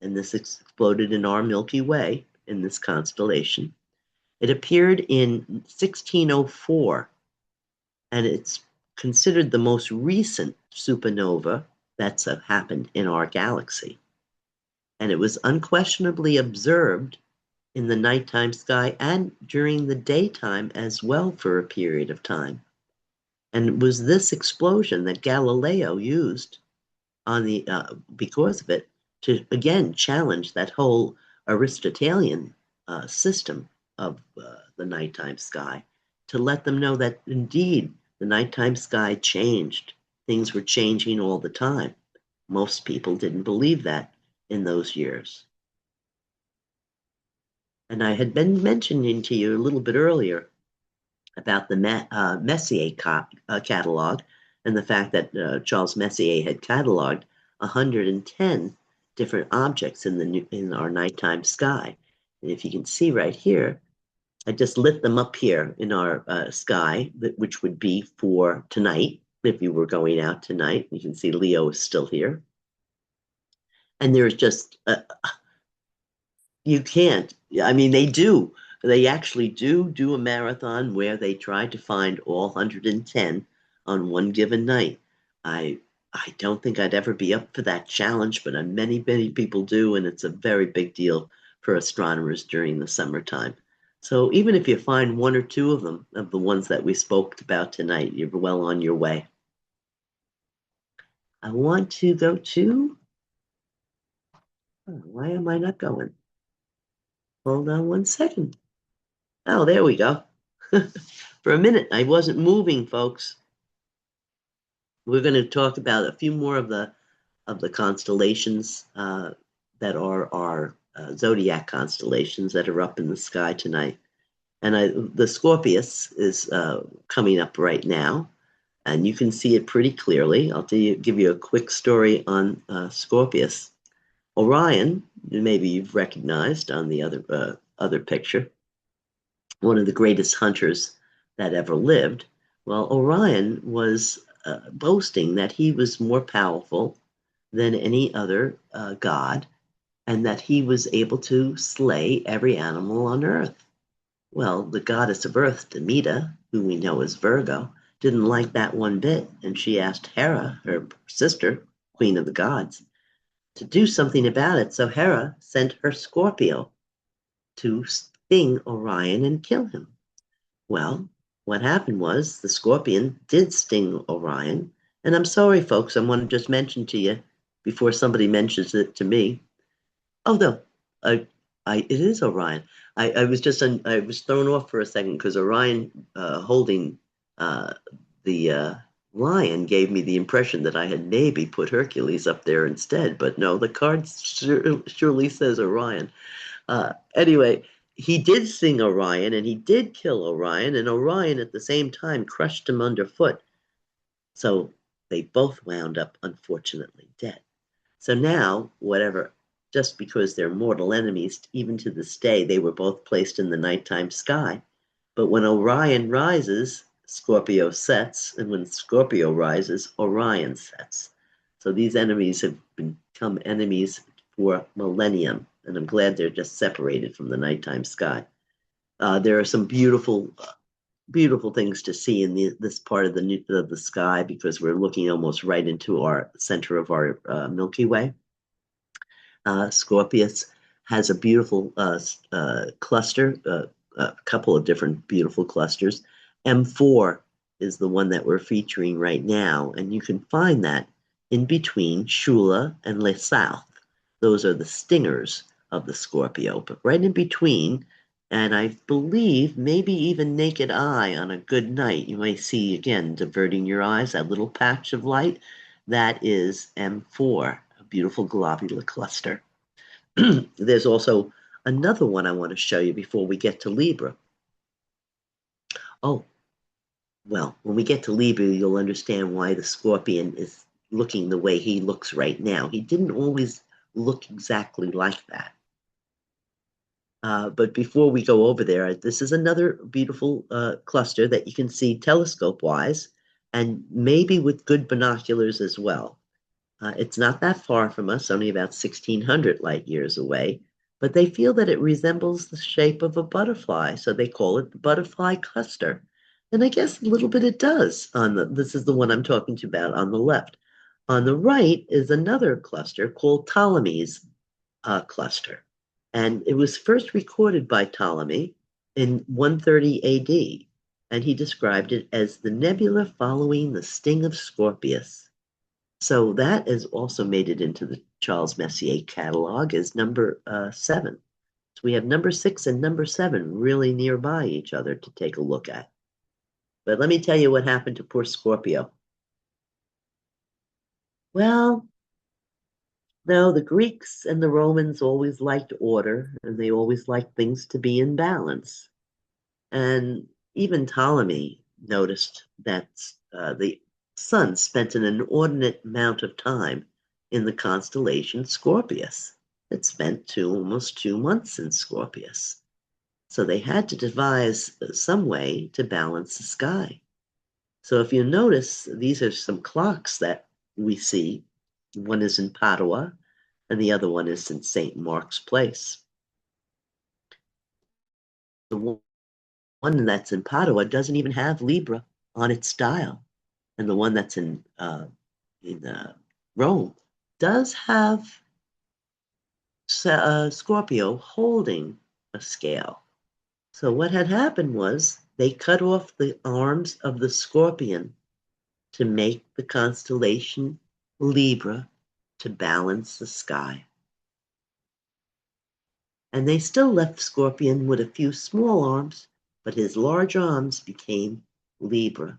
And this exploded in our Milky Way in this constellation. It appeared in 1604, and it's considered the most recent supernova that's happened in our galaxy. And it was unquestionably observed in the nighttime sky and during the daytime as well for a period of time. And it was this explosion that Galileo used because of it to again challenge that whole Aristotelian system of the nighttime sky, to let them know that indeed the nighttime sky changed. Things were changing all the time. Most people didn't believe that in those years. And I had been mentioning to you a little bit earlier about the Messier catalog, and the fact that Charles Messier had cataloged 110 different objects in our nighttime sky. And if you can see right here, I just lit them up here in our sky, which would be for tonight. If you were going out tonight, you can see Leo is still here. And there's just, you can't, I mean, they actually do a marathon where they try to find all 110 on one given night. I I don't think I'd ever be up for that challenge, but many people do, and it's a very big deal for astronomers during the summertime. So even if you find one or two of them, of the ones that we spoke about tonight, you're well on your way. I want to go to, why am I not going? Hold on one second. Oh, there we go. For a minute, I wasn't moving, folks. We're going to talk about a few more of the constellations that are our zodiac constellations that are up in the sky tonight. And the Scorpius is coming up right now, and you can see it pretty clearly. I'll give you a quick story on Scorpius. Orion, maybe you've recognized on the other picture, one of the greatest hunters that ever lived. Well, Orion was boasting that he was more powerful than any other god, and that he was able to slay every animal on earth. Well, the goddess of earth, Demeter, who we know as Virgo, didn't like that one bit, and she asked Hera, her sister, queen of the gods, to do something about it. So Hera sent her Scorpio to sting Orion and kill him. Well, what happened was the scorpion did sting Orion. And I'm sorry, folks, I want to just mention to you before somebody mentions it to me. Oh, no, it is Orion. I was thrown off for a second because Orion holding the lion gave me the impression that I had maybe put Hercules up there instead. But no, the card surely says Orion. Anyway, he did sing Orion and he did kill Orion, and Orion at the same time crushed him underfoot. So they both wound up, unfortunately, dead. So now, just because they're mortal enemies, even to this day, they were both placed in the nighttime sky. But when Orion rises, Scorpio sets, and when Scorpio rises, Orion sets. So these enemies have become enemies for millennium, and I'm glad they're just separated from the nighttime sky. There are some beautiful things to see in this part of the sky because we're looking almost right into our center of our Milky Way. Scorpius has a beautiful cluster, a couple of different beautiful clusters. M4 is the one that we're featuring right now, and you can find that in between Shula and Le South. Those are the stingers of the Scorpio, but right in between, and I believe maybe even naked eye on a good night, you may see, again, diverting your eyes, that little patch of light, that is M4, a beautiful globular cluster. There's also another one I want to show you before we get to Libra. Oh, well, when we get to Libra, you'll understand why the Scorpion is looking the way he looks right now. He didn't always look exactly like that. But before we go over there, this is another beautiful cluster that you can see telescope-wise, and maybe with good binoculars as well. It's not that far from us, only about 1,600 light years away, but they feel that it resembles the shape of a butterfly, so they call it the butterfly cluster. And I guess a little bit it does. This is the one I'm talking to about on the left. On the right is another cluster called Ptolemy's cluster. And it was first recorded by Ptolemy in 130 AD, and he described it as the nebula following the sting of Scorpius. So that has also made it into the Charles Messier catalog as number 7. So we have number 6 and number 7 really nearby each other to take a look at. But let me tell you what happened to poor Scorpio. Well, no, the Greeks and the Romans always liked order, and they always liked things to be in balance. And even Ptolemy noticed that the sun spent an inordinate amount of time in the constellation Scorpius. It spent almost 2 months in Scorpius. So they had to devise some way to balance the sky. So if you notice, these are some clocks that we see. One is in Padua, and the other one is in St. Mark's Place. The one that's in Padua doesn't even have Libra on its dial, and the one that's in Rome does have Scorpio holding a scale. So what had happened was they cut off the arms of the scorpion to make the constellation Libra to balance the sky. And they still left Scorpion with a few small arms, but his large arms became Libra.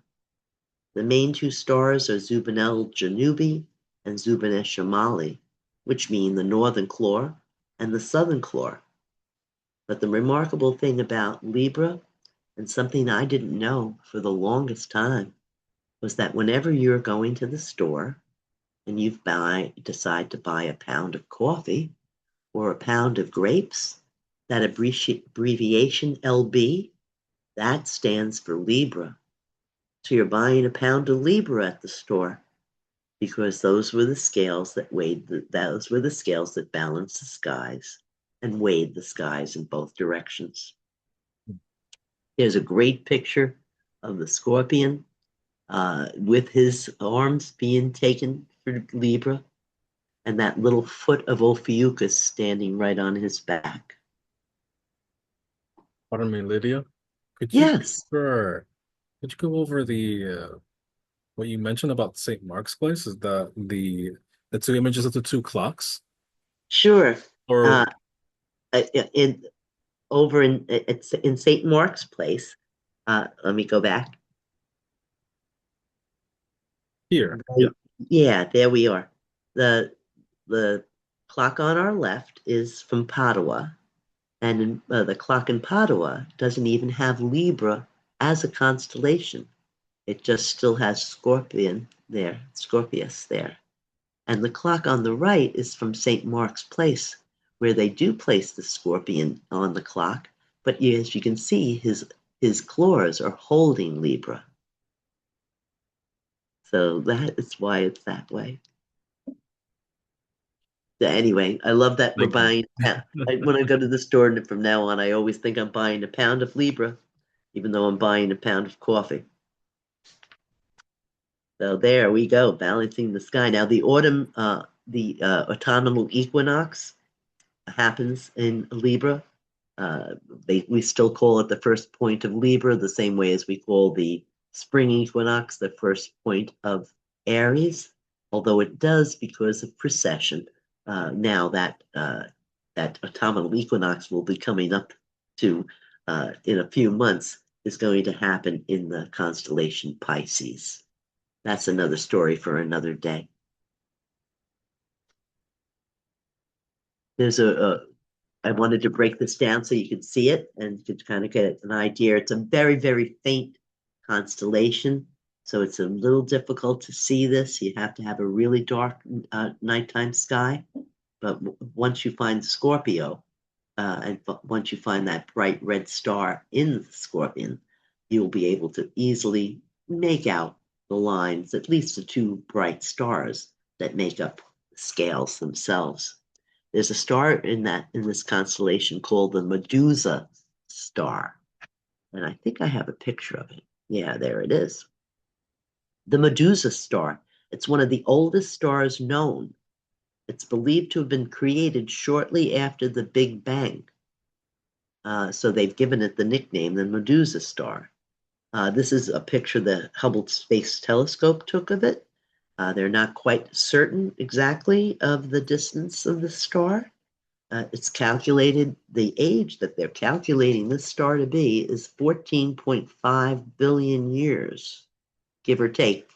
The main two stars are Zubin el-Janubi and Zubin esh-Shamali, which mean the northern claw and the southern claw. But the remarkable thing about Libra, and something I didn't know for the longest time, was that whenever you're going to the store and you decide to buy a pound of coffee or a pound of grapes, that abbreviation LB, that stands for Libra. So you're buying a pound of Libra at the store because those were the scales that those were the scales that balanced the skies and weighed the skies in both directions. There's a great picture of the scorpion with his arms being taken for Libra and that little foot of Ophiuchus standing right on his back. Pardon me, Lydia. Could you Yes, sure, could you go over the what you mentioned about St. Mark's Place? Is that the two images of the two clocks? sure. Or Uh, in over in it's in St. Mark's Place. Let me go back. here? Yeah. Right. Yeah, there we are. The the clock on our left is from Padua, and the clock in Padua doesn't even have Libra as a constellation. It just still has Scorpion there, Scorpius there. And the clock on the right is from St. Mark's Place, where they do place the scorpion on the clock, but as you can see, his claws are holding Libra. So that is why it's that way. So anyway, I love that we're Thank you. buying. When I go to the store and from now on, I always think I'm buying a pound of Libra, even though I'm buying a pound of coffee. So there we go, balancing the sky. Now the autumnal equinox happens in Libra. We still call it the first point of Libra, the same way as we call the spring equinox the first point of Aries, although it does because of precession. Now that autumnal equinox will be coming up to in a few months is going to happen in the constellation Pisces. That's another story for another day. There's I wanted to break this down so you could see it and you could kind of get an idea. It's a very, very faint constellation, so it's a little difficult to see this. You have to have a really dark nighttime sky. But once you find Scorpio, and once you find that bright red star in the Scorpion, you'll be able to easily make out the lines, at least the two bright stars that make up the scales themselves. There's a star in this constellation called the Medusa star. And I think I have a picture of it. Yeah, there it is. The Medusa star. It's one of the oldest stars known. It's believed to have been created shortly after the Big Bang. So they've given it the nickname, the Medusa star. This is a picture the Hubble Space Telescope took of it. They're not quite certain exactly of the distance of the star. It's calculated, the age that they're calculating this star to be is 14.5 billion years, give or take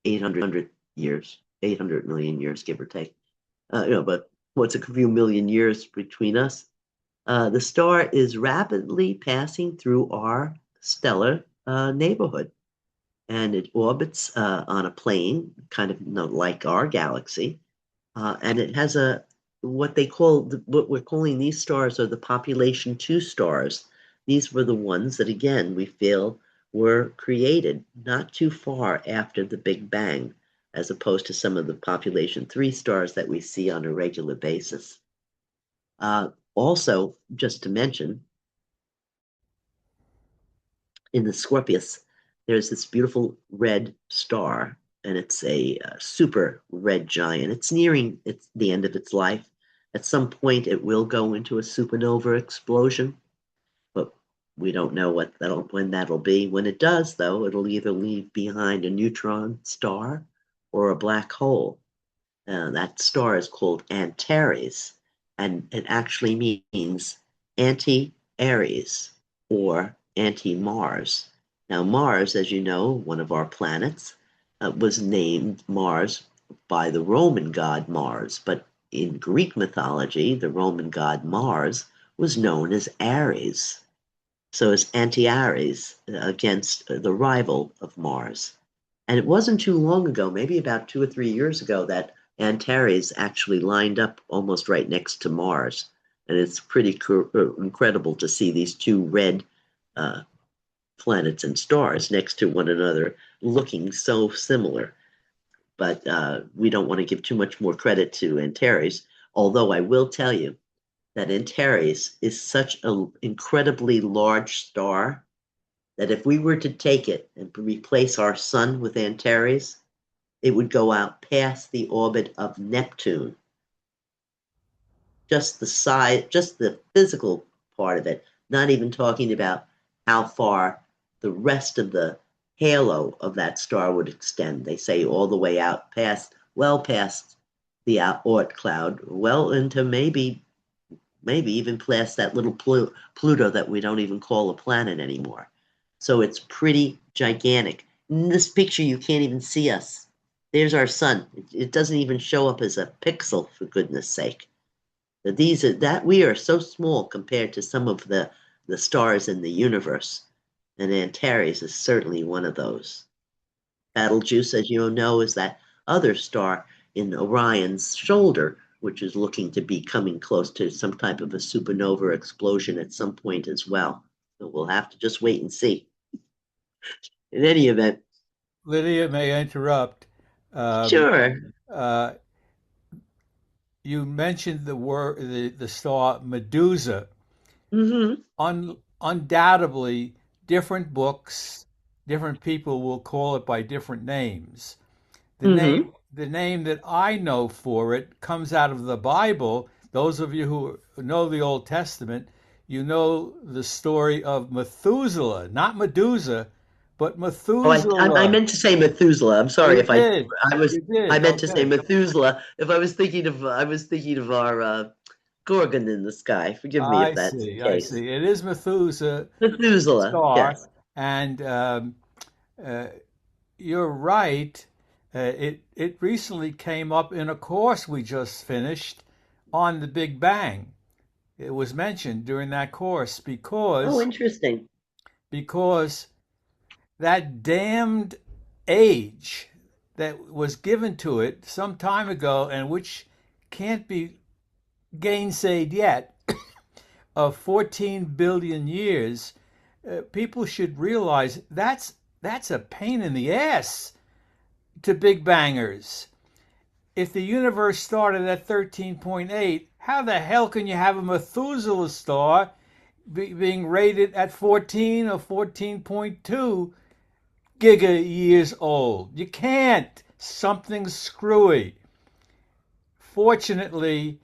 800 years, 800 million years, give or take. But what's a few million years between us? The star is rapidly passing through our stellar neighborhood, and it orbits on a plane, kind of like our galaxy, and it has what we're calling these stars are the population 2 stars. these were the ones that, again, we feel were created not too far after the Big Bang, as opposed to some of the population 3 stars that we see on a regular basis. Also, just to mention, in the Scorpius, there's this beautiful red star, and it's a super red giant. It's nearing the end of its life. At some point, it will go into a supernova explosion, but we don't know when that'll be. When it does, though, it'll either leave behind a neutron star or a black hole. That star is called Antares, and it actually means anti-Aries or anti-Mars. Now, Mars, as you know, one of our planets, was named Mars by the Roman god Mars, but in Greek mythology, the Roman god Mars was known as Ares. So it's anti-Ares against the rival of Mars. And it wasn't too long ago, maybe about 2 or 3 years ago, that Antares actually lined up almost right next to Mars. And it's pretty incredible to see these two red uh, planets and stars next to one another looking so similar. But we don't want to give too much more credit to Antares, although I will tell you that Antares is such an incredibly large star that if we were to take it and replace our sun with Antares, it would go out past the orbit of Neptune. Just the size, just the physical part of it, not even talking about how far the rest of the halo of that star would extend. They say all the way out past, well past the Oort cloud, well into maybe even past that little Pluto that we don't even call a planet anymore. So it's pretty gigantic. In this picture, you can't even see us. There's our sun. It doesn't even show up as a pixel, for goodness sake. We are so small compared to some of the stars in the universe, and Antares is certainly one of those. Betelgeuse, as you know, is that other star in Orion's shoulder, which is looking to be coming close to some type of a supernova explosion at some point as well. So we'll have to just wait and see. In any event, Lydia, may I interrupt? Um, sure. uh, you mentioned the star Medusa. Mm-hmm. Undoubtedly, different books, different people will call it by different names. The Mm-hmm. name that I know for it comes out of the Bible. Those of you who know the Old Testament, you know the story of Methuselah, not Medusa, but Oh, I Methuselah. meant to say Methuselah. I'm Oh, sorry you if I did. I was You I did. meant to say Okay. Methuselah. If I was thinking of our Gorgon in the sky. Forgive me if I that's the see. I case. see. It is Methuselah Methuselah, star, yes. and uh, you're right. It recently came up in a course we just finished on the Big Bang. It was mentioned during that course Oh, interesting. because that damned age that was given to it some time ago and which can't be gainsaid yet of 14 billion years, people should realize that's a pain in the ass to big bangers. If the universe started at 13.8, how the hell can you have a Methuselah star being rated at 14 or 14.2 giga years old? You can't. Something's screwy. Fortunately,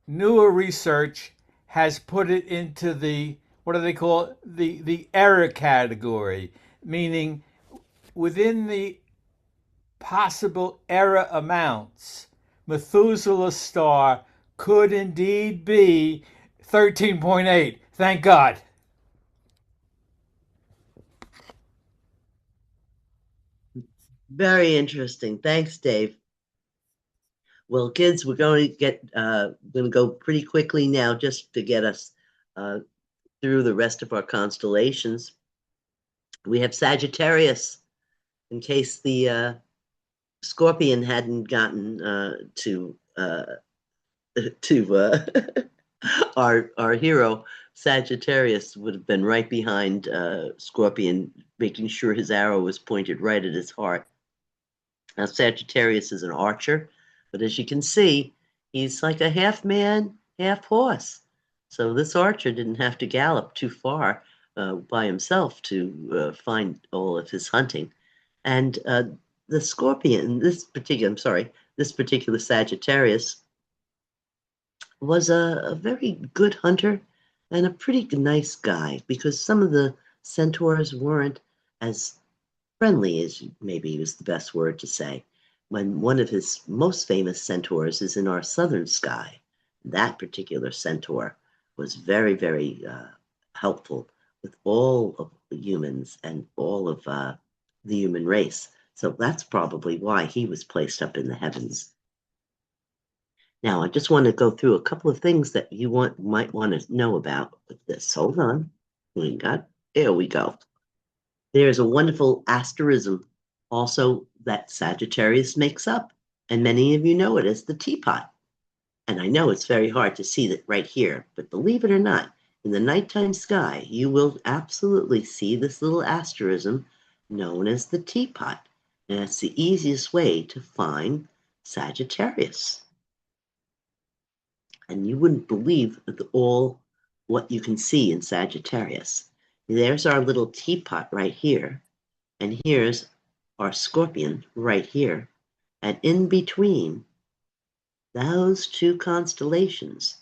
newer research has put it into the, what do they call it? The error category, meaning within the possible error amounts, Methuselah's star could indeed be 13.8. Thank God. Very interesting. Thanks, Dave. Well, kids, we're going to go pretty quickly now just to get us uh, through the rest of our constellations. We have Sagittarius, in case the Scorpion hadn't gotten to our hero. Sagittarius would have been right behind Scorpion, making sure his arrow was pointed right at his heart. Now, Sagittarius is an archer, but as you can see, he's like a half man, half horse. So this archer didn't have to gallop too far by himself to find all of his hunting. And the Scorpion, this particular Sagittarius, was a very good hunter and a pretty nice guy, because some of the centaurs weren't as friendly as maybe was the best word to say. When one of his most famous centaurs is in our southern sky, that particular centaur was very, very helpful with all of the humans and all of the human race. So that's probably why he was placed up in the heavens. Now, I just want to go through a couple of things that you might want to know about with this. Hold on. There we go. There's a wonderful asterism also that Sagittarius makes up, and many of you know it as the teapot. And I know it's very hard to see that right here, but believe it or not, in the nighttime sky, you will absolutely see this little asterism known as the teapot. And it's the easiest way to find Sagittarius. And you wouldn't believe all what you can see in Sagittarius. There's our little teapot right here, and here's our Scorpion right here. And in between those two constellations,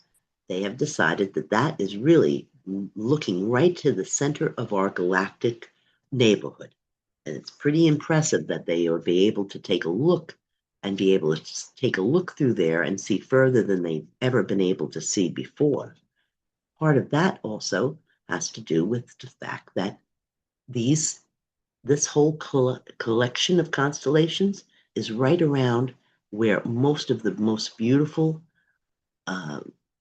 they have decided that that is really looking right to the center of our galactic neighborhood. And it's pretty impressive that they will be able to take a look and be able to take a look through there and see further than they've ever been able to see before. Part of that also has to do with the fact that this whole collection of constellations is right around where most of the most beautiful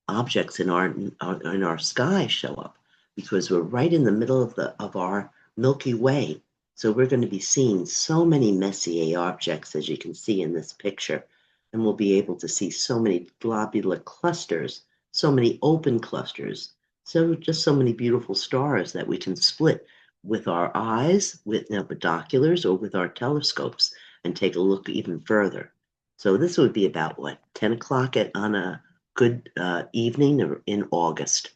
objects in our sky show up, because we're right in the middle of our Milky Way. So we're going to be seeing so many Messier objects, as you can see in this picture, and we'll be able to see so many globular clusters, so many open clusters, so many beautiful stars that we can split with our eyes, with binoculars, or with our telescopes, and take a look even further. So this would be about 10 o'clock on a good evening in August.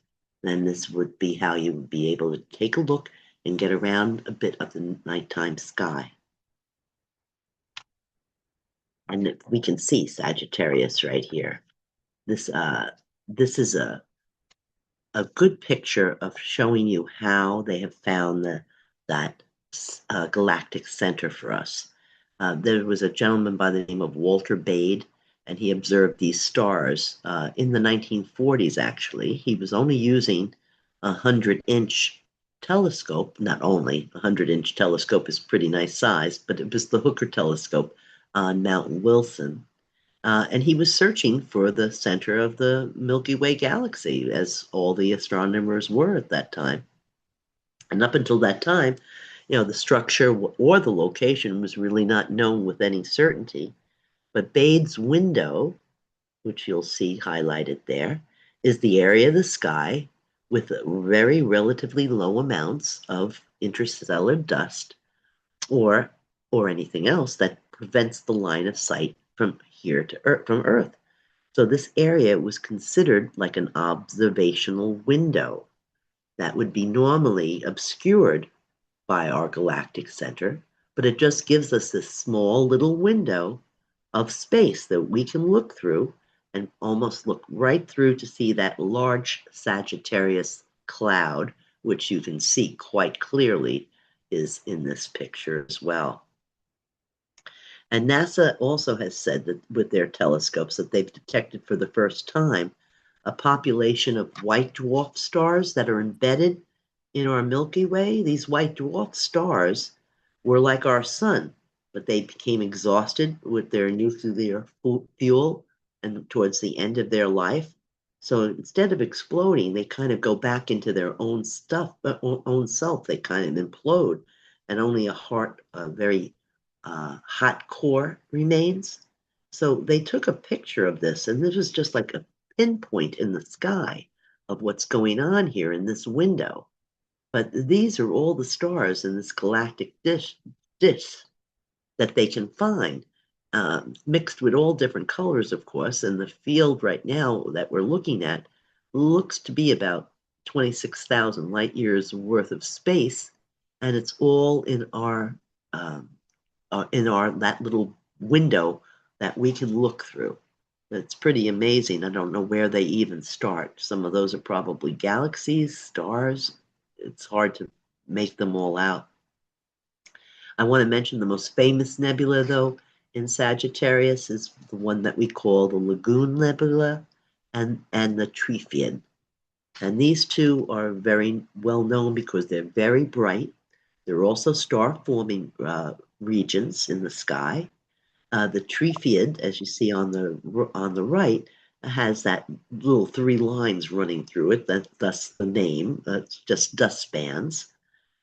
Then this would be how you would be able to take a look and get around a bit of the nighttime sky. And we can see Sagittarius right here. This is a good picture of showing you how they have found that galactic center for us. There was a gentleman by the name of Walter Bade, and he observed these stars in the 1940s, actually. He was only using a 100-inch telescope. Not only a 100-inch telescope is pretty nice size, but it was the Hooker telescope on Mount Wilson. And he was searching for the center of the Milky Way galaxy, as all the astronomers were at that time. And up until that time, the structure or the location was really not known with any certainty. But Bade's window, which you'll see highlighted there, is the area of the sky with very relatively low amounts of interstellar dust or anything else that prevents the line of sight from here to Earth, from Earth. So this area was considered like an observational window that would be normally obscured by our galactic center, but it just gives us this small little window of space that we can look through and almost look right through to see that large Sagittarius cloud, which you can see quite clearly is in this picture as well. And NASA also has said that with their telescopes that they've detected for the first time a population of white dwarf stars that are embedded in our Milky Way. These white dwarf stars were like our sun, but they became exhausted with their nuclear fuel and towards the end of their life. So instead of exploding, they kind of go back into their own own self. They kind of implode, and only a very hot core remains. So they took a picture of this, and this was just like a pinpoint in the sky of what's going on here in this window. But these are all the stars in this galactic dish that they can find, mixed with all different colors, of course. And the field right now that we're looking at looks to be about 26,000 light years worth of space, and it's all um, in our that little window that we can look through. It's pretty amazing. I don't know where they even start. Some of those are probably galaxies, stars. It's hard to make them all out. I want to mention the most famous nebula, though, in Sagittarius is the one that we call the Lagoon Nebula and the Triphiid. And these two are very well known because they're very bright. They're also star-forming regions in the sky. The Triphiid, as you see on the right, has that little three lines running through it. Thus the name. It's just dust bands.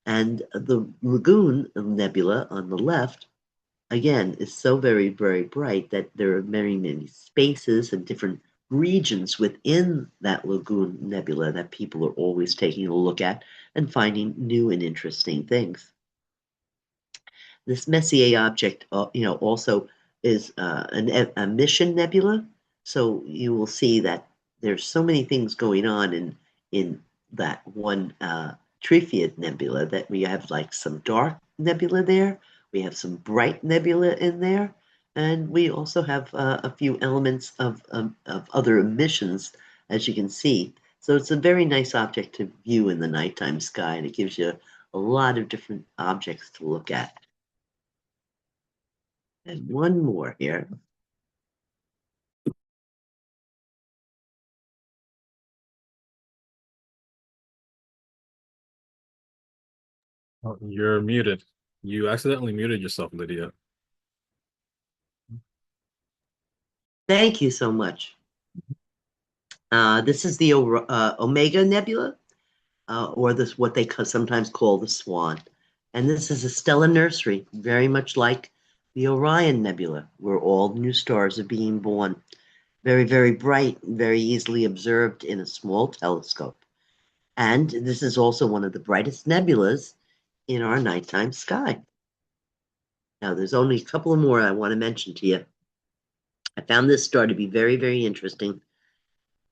And the Lagoon Nebula on the left, again, is so very, very bright that there are many, many spaces and different regions within that Lagoon Nebula that people are always taking a look at and finding new and interesting things. This Messier object, also is a mission nebula. So you will see that there's so many things going on in that one Triphiid nebula that we have like some dark nebula there, we have some bright nebula in there, and we also have a few elements of other emissions, as you can see. So it's a very nice object to view in the nighttime sky, and it gives you a lot of different objects to look at. And one more here. Oh, you're muted. You accidentally muted yourself, Lydia. Thank you so much. This is the Omega Nebula, or this what they sometimes call the Swan. And this is a stellar nursery, very much like the Orion Nebula, where all new stars are being born. Very, very bright, very easily observed in a small telescope. And this is also one of the brightest nebulas in our nighttime sky. Now, there's only a couple of more I want to mention to you. I found this star to be very, very interesting.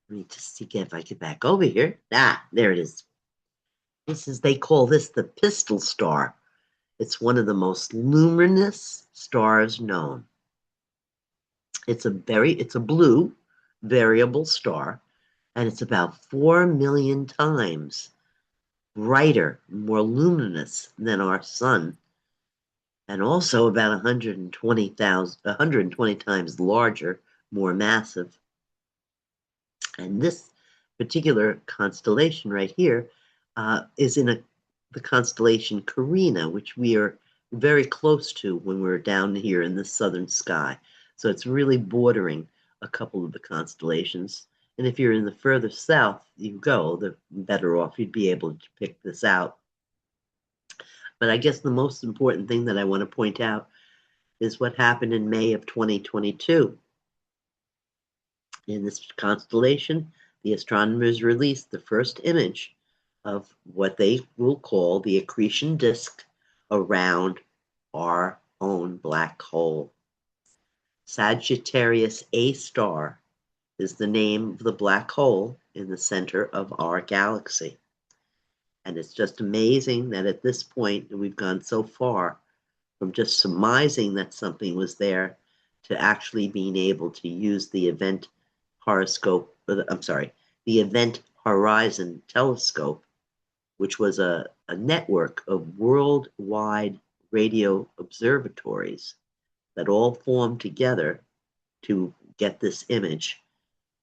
Let me just see if I get back over here. There it is. They call this the Pistol Star. It's one of the most luminous stars known. It's a blue variable star, and it's about 4 million times brighter, more luminous than our sun, and also about 120 times larger, more massive. And this particular constellation right here is in the constellation Carina, which we are very close to when we're down here in the southern sky. So it's really bordering a couple of the constellations. And if you're in the further south you go, the better off you'd be able to pick this out. But I guess the most important thing that I want to point out is what happened in May of 2022. In this constellation, the astronomers released the first image of what they will call the accretion disk around our own black hole. Sagittarius A star is the name of the black hole in the center of our galaxy. And it's just amazing that at this point we've gone so far from just surmising that something was there to actually being able to use the Event Horizon Telescope, which was a network of worldwide radio observatories that all formed together to get this image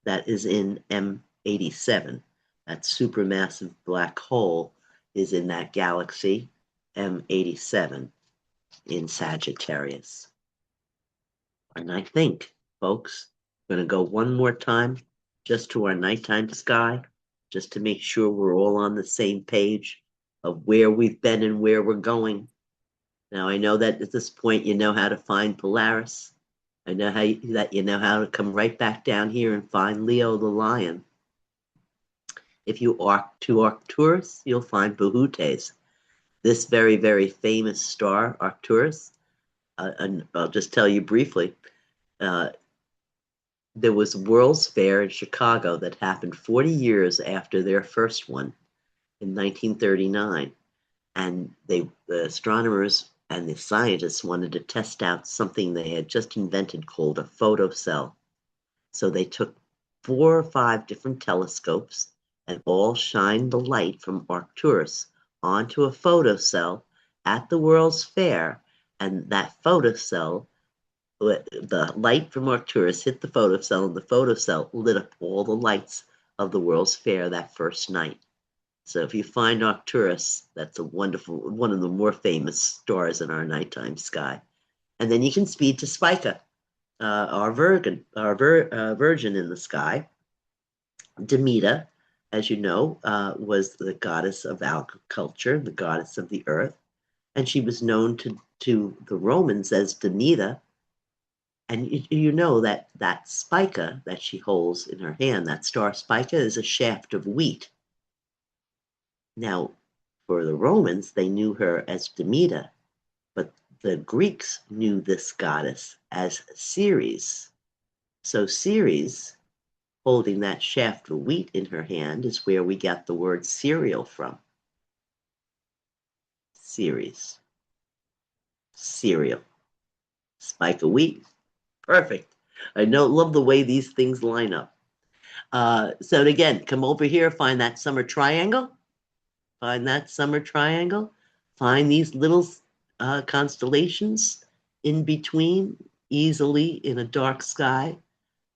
that is in M87. That supermassive black hole is in that galaxy, M87, in Sagittarius. And I think, folks, I'm going to go one more time just to our nighttime sky, just to make sure we're all on the same page of where we've been and where we're going. Now, I know that at this point you know how to find Polaris. I know that you know how to come right back down here and find Leo the Lion. If you arc to Arcturus, you'll find Behutes. This very, very famous star, Arcturus, and I'll just tell you briefly, uh, there was a World's Fair in Chicago that happened 40 years after their first one in 1939. And the astronomers and the scientists wanted to test out something they had just invented called a photocell. So they took 4 or 5 different telescopes and all shined the light from Arcturus onto a photocell at the World's Fair. And that photocell, the light from Arcturus hit the photocell, and the photocell lit up all the lights of the World's Fair that first night. So if you find Arcturus, that's a wonderful, one of the more famous stars in our nighttime sky. And then you can speed to Spica, our virgin in the sky. Demeter, as you know, was the goddess of agriculture, the goddess of the earth, and she was known to the Romans as Demeter. And you know that spica that she holds in her hand, that star spica, is a shaft of wheat. Now, for the Romans, they knew her as Demeter, but the Greeks knew this goddess as Ceres. So Ceres, holding that shaft of wheat in her hand, is where we get the word cereal from. Ceres. Cereal. Spike of wheat. Perfect. I love the way these things line up. So again, come over here, find that summer triangle. Find that summer triangle. Find these little constellations in between, easily in a dark sky.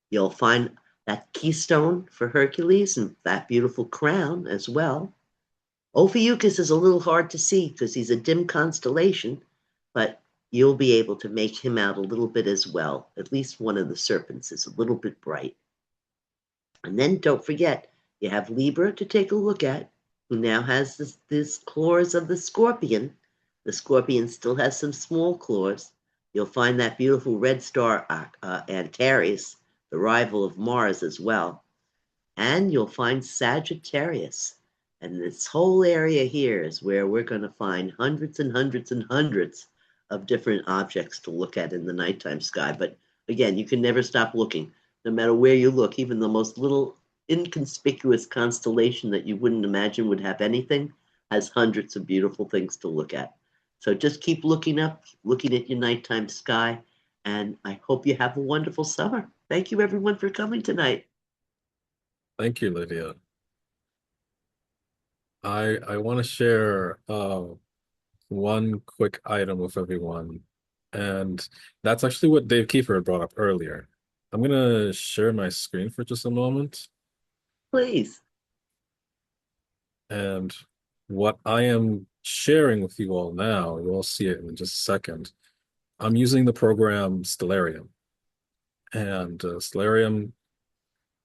You'll find that keystone for Hercules and that beautiful crown as well. Ophiuchus is a little hard to see because he's a dim constellation, but you'll be able to make him out a little bit as well. At least one of the serpents is a little bit bright. And then don't forget, you have Libra to take a look at, who now has this claws of the scorpion. The scorpion still has some small claws. You'll find that beautiful red star Antares, the rival of Mars as well. And you'll find Sagittarius. And this whole area here is where we're going to find hundreds and hundreds and hundreds of different objects to look at in the nighttime sky. But again, you can never stop looking. No matter where you look, even the most little inconspicuous constellation that you wouldn't imagine would have anything has hundreds of beautiful things to look at. So just keep looking up, looking at your nighttime sky, and I hope you have a wonderful summer. Thank you, everyone, for coming tonight. Thank you, Lydia. I want to share one quick item with everyone, and that's actually what Dave Kiefer brought up earlier. I'm gonna share my screen for just a moment, Please. and what I am sharing with you all now, you'll see it in just a second. I'm using the program Stellarium, and Stellarium,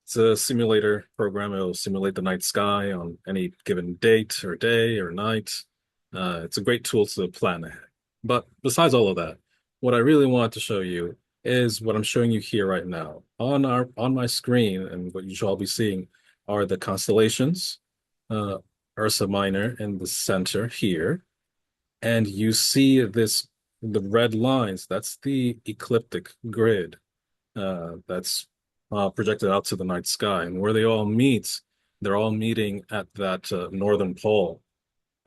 it's a simulator program. It'll simulate the night sky on any given date or day or night. It's a great tool to plan ahead. But besides all of that, what I really want to show you is what I'm showing you here right now. On my screen, and what you should all be seeing are the constellations, uh, Ursa Minor in the center here. And you see the red lines, that's the ecliptic grid that's projected out to the night sky. And where they all meet, they're all meeting at that northern pole.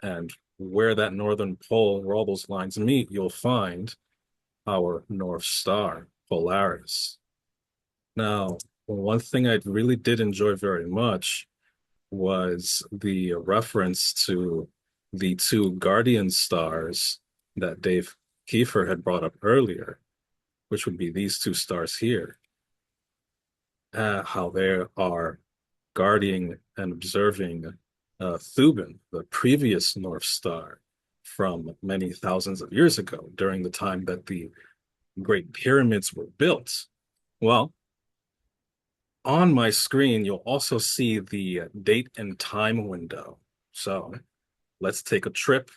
And where that northern pole, where all those lines meet, you'll find our North Star, Polaris. Now, one thing I really did enjoy very much was the reference to the two guardian stars that Dave Kiefer had brought up earlier, which would be these two stars here. How they are guarding and observing Thuban, the previous North Star from many thousands of years ago, during the time that the Great Pyramids were built. Well, on my screen, you'll also see the date and time window. So let's take a trip,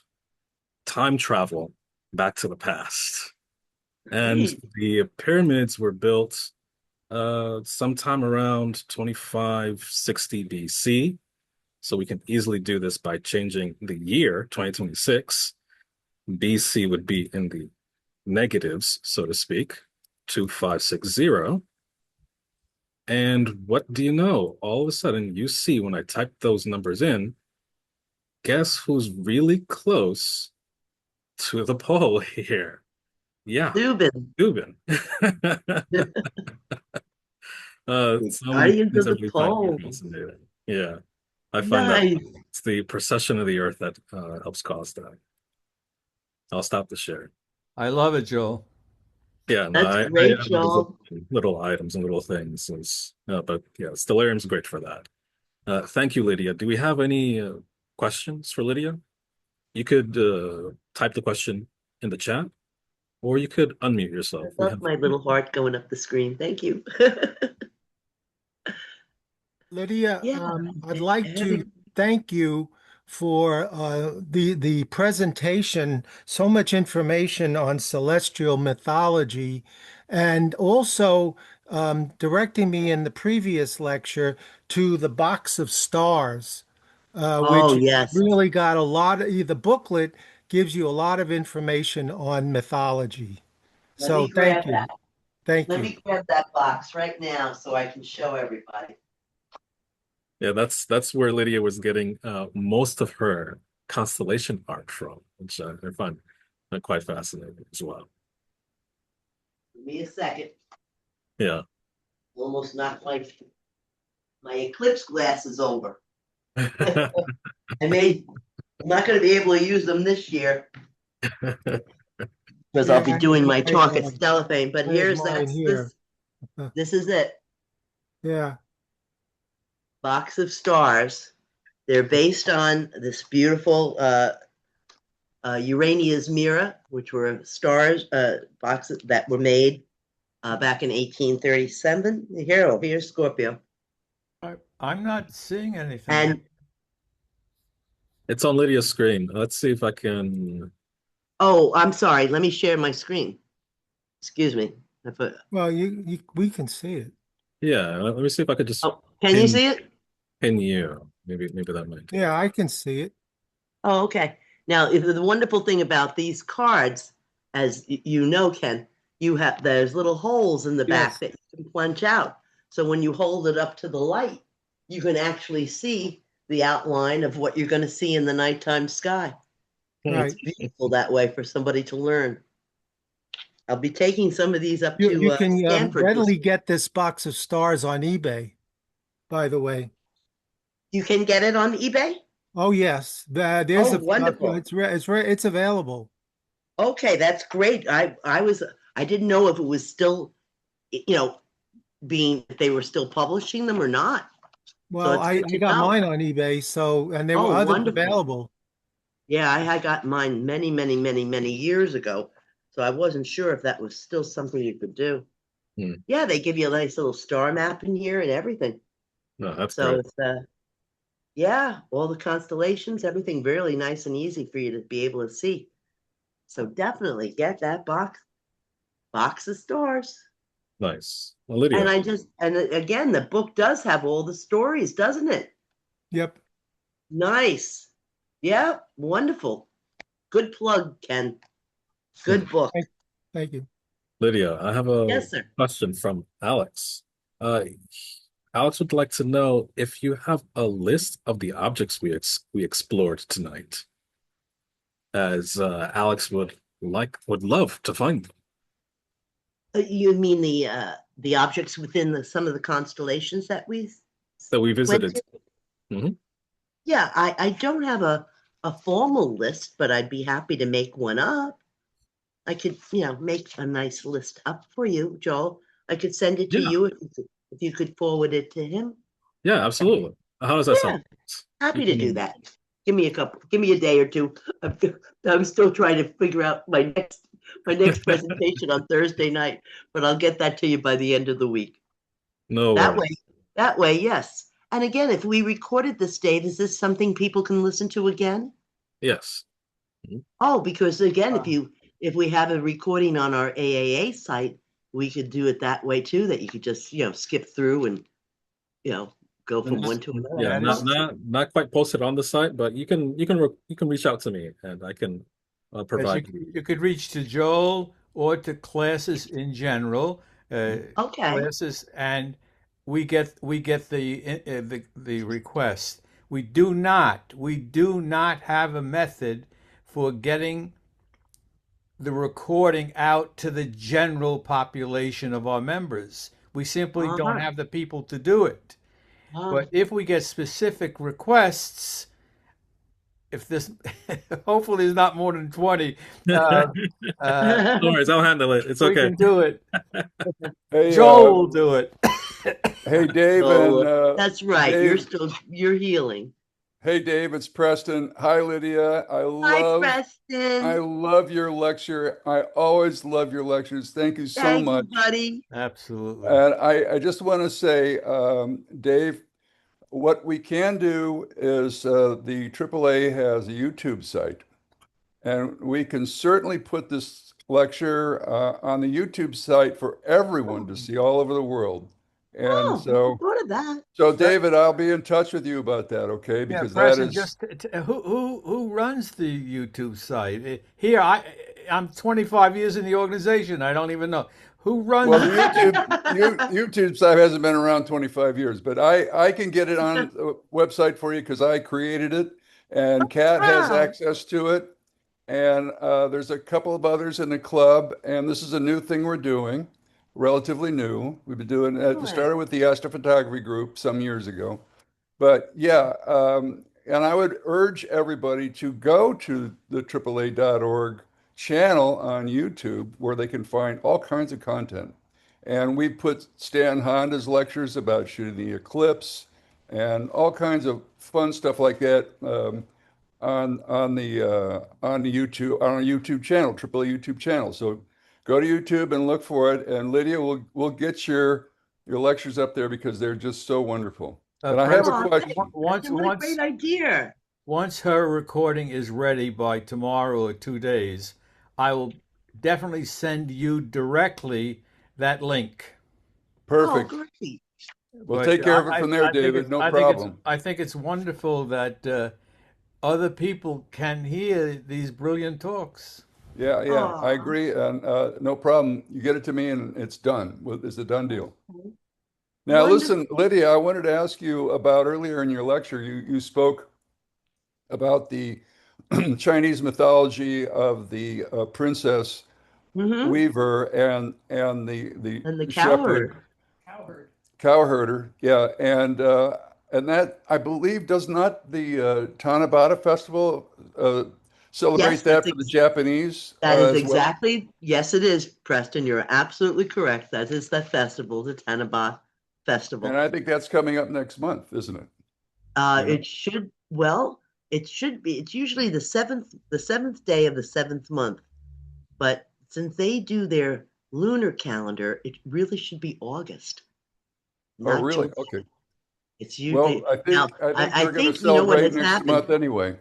time travel back to the past. And Great. the pyramids were built sometime around 2560 BC. So we can easily do this by changing the year 2026. BC would be in the negatives, so to speak, 2560. And what do you know? All of a sudden, you see when I type those numbers in, guess who's really close to the pole here? Yeah, Zubin, Dubin. the So many guardians things of I the really find more pole. fascinating. Yeah, I find that Nice. it's the precession of the Earth that helps cause that. I'll stop the share. I love it, Joel. Yeah, no, That's I great, have those Joel. little items and little things. But yeah, Stellarium's great for that. Thank you, Lydia. Do we have any questions for Lydia? You could type the question in the chat, or you could unmute I yourself. We love have, my little heart going up the screen. Thank you. Lydia, Yeah, I'd like to having thank you for the presentation. So much information on celestial mythology, and also directing me in the previous lecture to the box of stars, oh which yes. really got a lot of the booklet gives you a lot of information on mythology. Let So me grab thank you. that. Thank Let you. me grab that box right now so I can show everybody. yeah, that's where Lydia was getting most of her constellation art from, which I find quite fascinating as well. Give me a second. Yeah. Almost knocked my eclipse glasses over. I may I'm not going to be able to use them this year because I'll Yeah, be doing my I, talk at Stellafane. But I have here's mine that's here. this. This is it. Yeah. Box of stars. They're based on this beautiful Urania's Mira, which were stars boxes that were made back in 1837. Here's Scorpio. I'm not seeing anything. And It's on Lydia's screen. Let's see if I can. oh, I'm sorry. Let me share my screen. Excuse me. I put, Well, we can see it. Yeah, let me see if I could just oh, can you pin see it? pin you. Maybe that might do it. Yeah, I can see it. Oh, okay. Now, the wonderful thing about these cards, as you know, Ken, you have there's little holes in the back Yes. that you can punch out. So when you hold it up to the light, you can actually see the outline of what you're going to see in the nighttime sky. It's Right. beautiful that way for somebody to learn. I'll be taking some of these up You to can Stanford this readily week. get this box of stars on eBay, by the way. You can get it on eBay? Oh yes, there's Oh, a wonderful. it's available. Okay, that's great. I didn't know if it was still, being if they were still publishing them or not. So Well, it's I good to got know. mine on eBay, so and there were Oh, others wonderful. available. Yeah, I got mine many, many, many, many years ago. So I wasn't sure if that was still something you could do. Hmm. Yeah, they give you a nice little star map in here and everything. No, that's So great. it's yeah, all the constellations, everything really nice and easy for you to be able to see. So definitely get that box of stars. Nice. Well, And Lydia, again, the book does have all the stories, doesn't it? Yep. Nice. Yeah, wonderful. Good plug, Ken. hmm. Good book. Thank you. Lydia, I have a Yes, sir. question from Alex. Uh, Alex would like to know if you have a list of the objects we explored tonight, as Alex would love to find them. You mean the objects within some of the constellations that we That we went visited. to? Hmm. Yeah, I don't have a formal list, but I'd be happy to make one up. I could, make a nice list up for you, Joel. I could send it to Yeah, you if you could forward it to him. yeah, absolutely. How does that sound? Yeah, You happy to do can, that. Give me a day or two. I'm still trying to figure out my next presentation on Thursday night, but I'll get that to you by the end of the week. no That worries. way, that way, yes. And again, if we recorded this date, is this something people can listen to again? Yes. Mhm. Oh, because again, if we have a recording on our AAA site, we could do it that way too, that you could just, skip through and, you know, go And from one to another. yeah, That not is, Well, not quite posted on the site, but you can reach out to me and I can yes, provide you. you could reach to Joel or to classes in general, uh, okay. classes, and we get the request. We do not have a method for getting the recording out to the general population of our members. We simply don't Uh-huh. have the people to do it. Uh, But if we get specific requests, if this hopefully is not more than 20, uh, uh, No worries, I'll handle it. It's we okay. can do it. Hey, Joel will do it. hey, Dave, and so that's right. Dave. You're healing. Hey, Dave, it's Preston. Hi, Lydia. Hi, I Preston. love your lecture. I always love your lectures. Thank you so Thank you, much. buddy. Absolutely. And I just want to say, Dave, what we can do is the AAA has a YouTube site, and we can certainly put this lecture on the YouTube site for everyone Oh, to see all over the world. And oh, never so. thought of that. So, Pre- David, I'll be in touch with you about that, okay? Yeah, Because that Preston, is, just who runs the YouTube site? Here, I'm 25 years in the organization. I don't even know who well, runs. the YouTube site hasn't been around 25 years, but I can get it on the website for you because I created it, and Kat has Wow. access to it, and there's a couple of others in the club, and this is a new thing we're doing, relatively new. We've been doing it. Good. Started with the astrophotography group some years ago. But yeah, and I would urge everybody to go to the AAA.org channel on YouTube where they can find all kinds of content. And we put Stan Honda's lectures about shooting the eclipse and all kinds of fun stuff like that on the YouTube on our YouTube channel, AAA YouTube channel. So go to YouTube and look for it. And Lydia will get your lectures up there because they're just so wonderful. And I have a Preston, Oh, thanks, question. once Preston. What a great once idea. once her recording is ready by tomorrow or 2 days, I will definitely send you directly that link. Oh, Perfect. great. We'll But take care of it from there, David. No problem. I think it's wonderful that other people can hear these brilliant talks. Yeah, yeah, I Oh, agree. And no problem. You get it to me and it's done. It's a done deal. Now, wonderful. listen, Lydia, I wanted to ask you about earlier in your lecture, you spoke about the Chinese mythology of the princess Mm-hmm. weaver and the And the shepherd cowherd. cowherder, yeah, and that I believe does not the Tanabata festival celebrate Yes, that for the Japanese that is as well? exactly, yes, it is, Preston. You're absolutely correct. That is the festival, the Tanaba And Festival. I think that's coming up next month, isn't it? You know? It should, well, it should be, it's usually the seventh day of the seventh month. But since they do their lunar calendar, it really should be August, Oh, not July. really? Okay. It's Well, usually I now. think I think I they're going to think you know what celebrate has next happened. month anyway.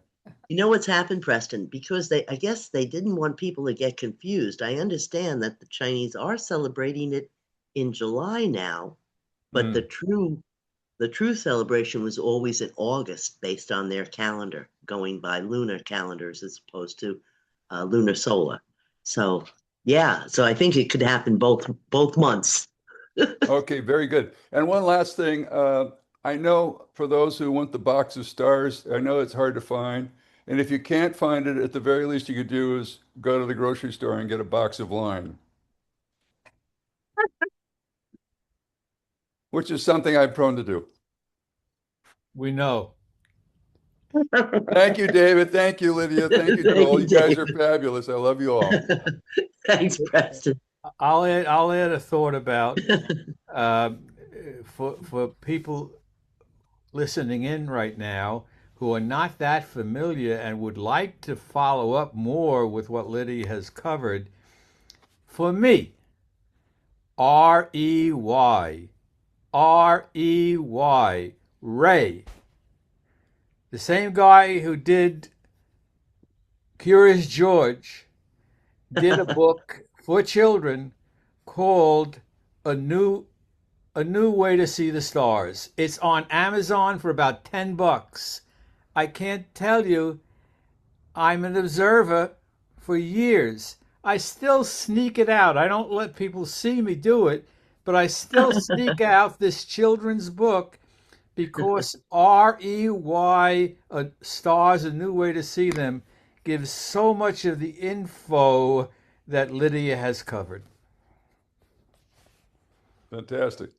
You know what's happened, Preston, because I guess they didn't want people to get confused. I understand that the Chinese are celebrating it in July now, but Mm. the true celebration was always in August based on their calendar, going by lunar calendars as opposed to lunar solar. So yeah, so I think it could happen both months. Okay, very good. And one last thing, I know for those who want the box of stars, I know it's hard to find. And if you can't find it, at the very least you could do is go to the grocery store and get a box of line, which is something I'm prone to do. We know. Thank you, David. Thank you, Lydia. Thank you, Thank Joel. you, You guys are David. fabulous. I love you all. Thanks, Preston. I'll add a thought about uh, for people listening in right now who are not that familiar and would like to follow up more with what Lydia has covered. For me, REY, Ray, the same guy who did Curious George, did a book for children called A New A New Way to See the Stars. It's on Amazon for about $10. I can't tell you, I'm an observer for years. I still sneak it out. I don't let people see me do it, but I still sneak out this children's book because REY, Stars, A New Way to See Them, gives so much of the info that Lydia has covered. Fantastic.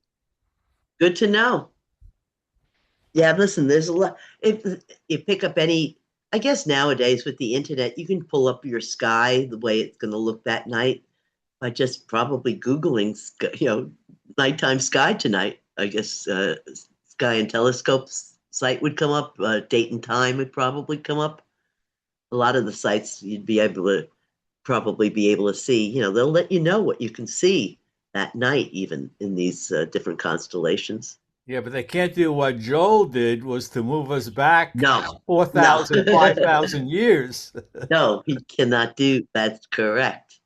Good to know. Yeah, listen, there's a lot. If you pick up any, I guess nowadays with the internet, you can pull up your sky, the way it's going to look that night, by just probably Googling, nighttime sky tonight. I guess Sky and Telescope's site would come up, date and time would probably come up. A lot of the sites you'd be able to probably be able to see, they'll let you know what you can see that night, even in these different constellations. Yeah, but they can't do what Joel did, was to move us back No, no, 4,000, 5,000 years. no, he cannot do. That's correct.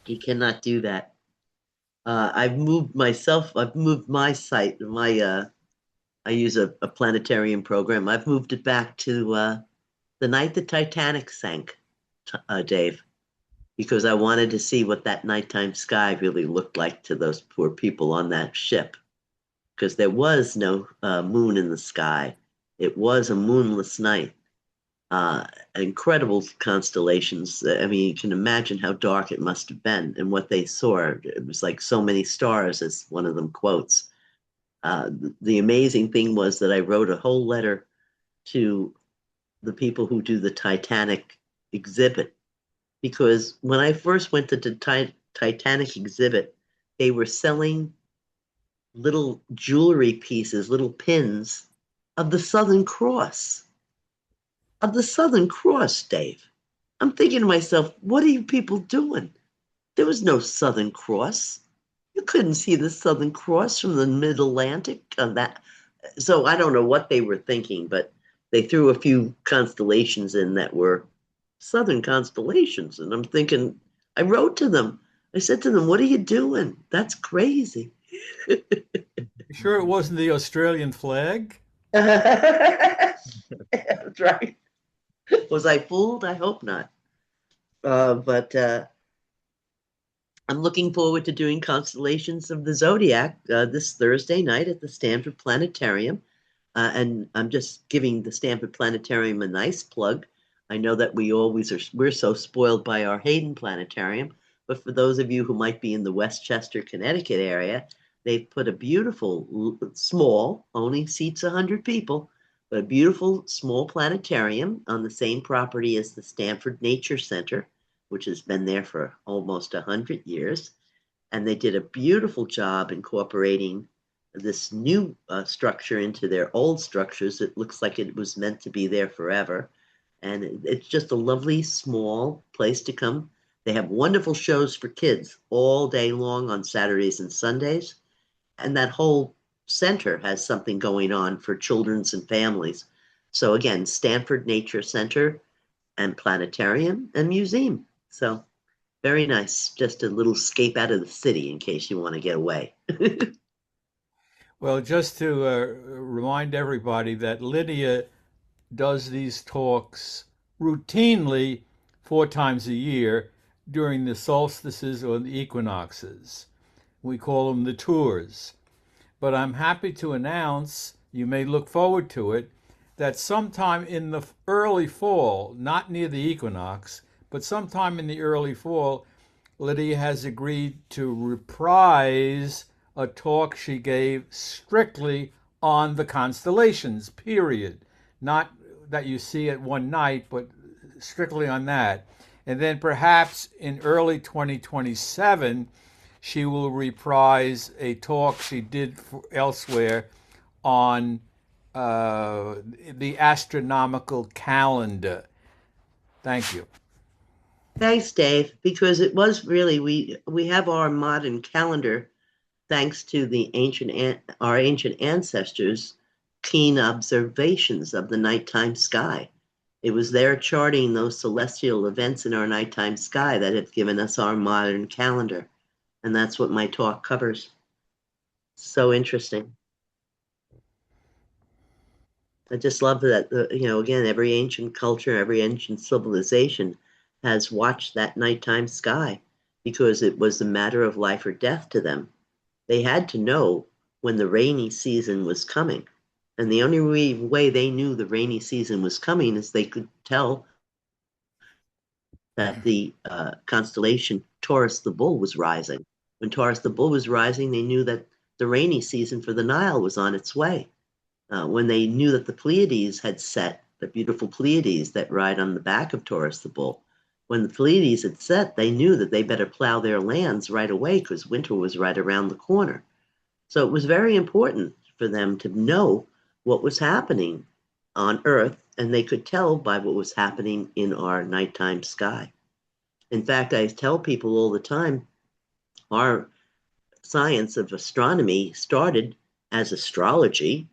He cannot do that. I've moved myself. I've moved my site. I use a planetarium program. I've moved it back to the night the Titanic sank, Dave, because I wanted to see what that nighttime sky really looked like to those poor people on that ship. Because there was no moon in the sky. It was a moonless night. Incredible constellations. I mean, you can imagine how dark it must have been and what they saw. It was like so many stars, as one of them quotes. The amazing thing was that I wrote a whole letter to the people who do the Titanic exhibit, because when I first went to the Titanic exhibit, they were selling little jewelry pieces, little pins of the Southern Cross. Of the Southern Cross, Dave. I'm thinking to myself, what are you people doing? There was no Southern Cross. You couldn't see the Southern Cross from the Mid-Atlantic on that. So I don't know what they were thinking, but they threw a few constellations in that were Southern constellations. And I'm thinking, I wrote to them. I said to them, what are you doing? That's crazy. You sure it wasn't the Australian flag? That's right. Was I fooled? I hope not. But I'm looking forward to doing Constellations of the Zodiac this Thursday night at the Stanford Planetarium. And I'm just giving the Stanford Planetarium a nice plug. I know that we're so spoiled by our Hayden Planetarium, but for those of you who might be in the Westchester, Connecticut area, they've put a beautiful, small, only seats 100 people, but a beautiful small planetarium on the same property as the Stanford Nature Center, which has been there for almost 100 years. And they did a beautiful job incorporating this new structure into their old structures. It looks like it was meant to be there forever. And it's just a lovely, small place to come. They have wonderful shows for kids all day long on Saturdays and Sundays. And that whole center has something going on for children's and families. So again, Stanford Nature Center and Planetarium and Museum. So very nice. Just a little escape out of the city in case you want to get away. Well, just to remind everybody that Lydia does these talks routinely 4 times a year during the solstices or the equinoxes. We call them the tours. But I'm happy to announce, you may look forward to it, that sometime in the early fall, not near the equinox, but sometime in the early fall, Lydia has agreed to reprise a talk she gave strictly on the constellations, period. Not that you see it one night, but strictly on that. And then perhaps in early 2027, she will reprise a talk she did elsewhere on the astronomical calendar. Thank you. Thanks, Dave, because it was really, we have our modern calendar thanks to our ancient ancestors' keen observations of the nighttime sky. It was their charting those celestial events in our nighttime sky that have given us our modern calendar. And that's what my talk covers. So interesting. I just love that, again, every ancient culture, every ancient civilization has watched that nighttime sky because it was a matter of life or death to them. They had to know when the rainy season was coming. And the only way they knew the rainy season was coming is they could tell that the constellation Taurus the Bull was rising. When Taurus the Bull was rising, they knew that the rainy season for the Nile was on its way. When they knew that the Pleiades had set, the beautiful Pleiades that ride on the back of Taurus the Bull, when the Pleiades had set, they knew that they better plow their lands right away because winter was right around the corner. So it was very important for them to know what was happening on Earth, and they could tell by what was happening in our nighttime sky. In fact, I tell people all the time, our science of astronomy started as astrology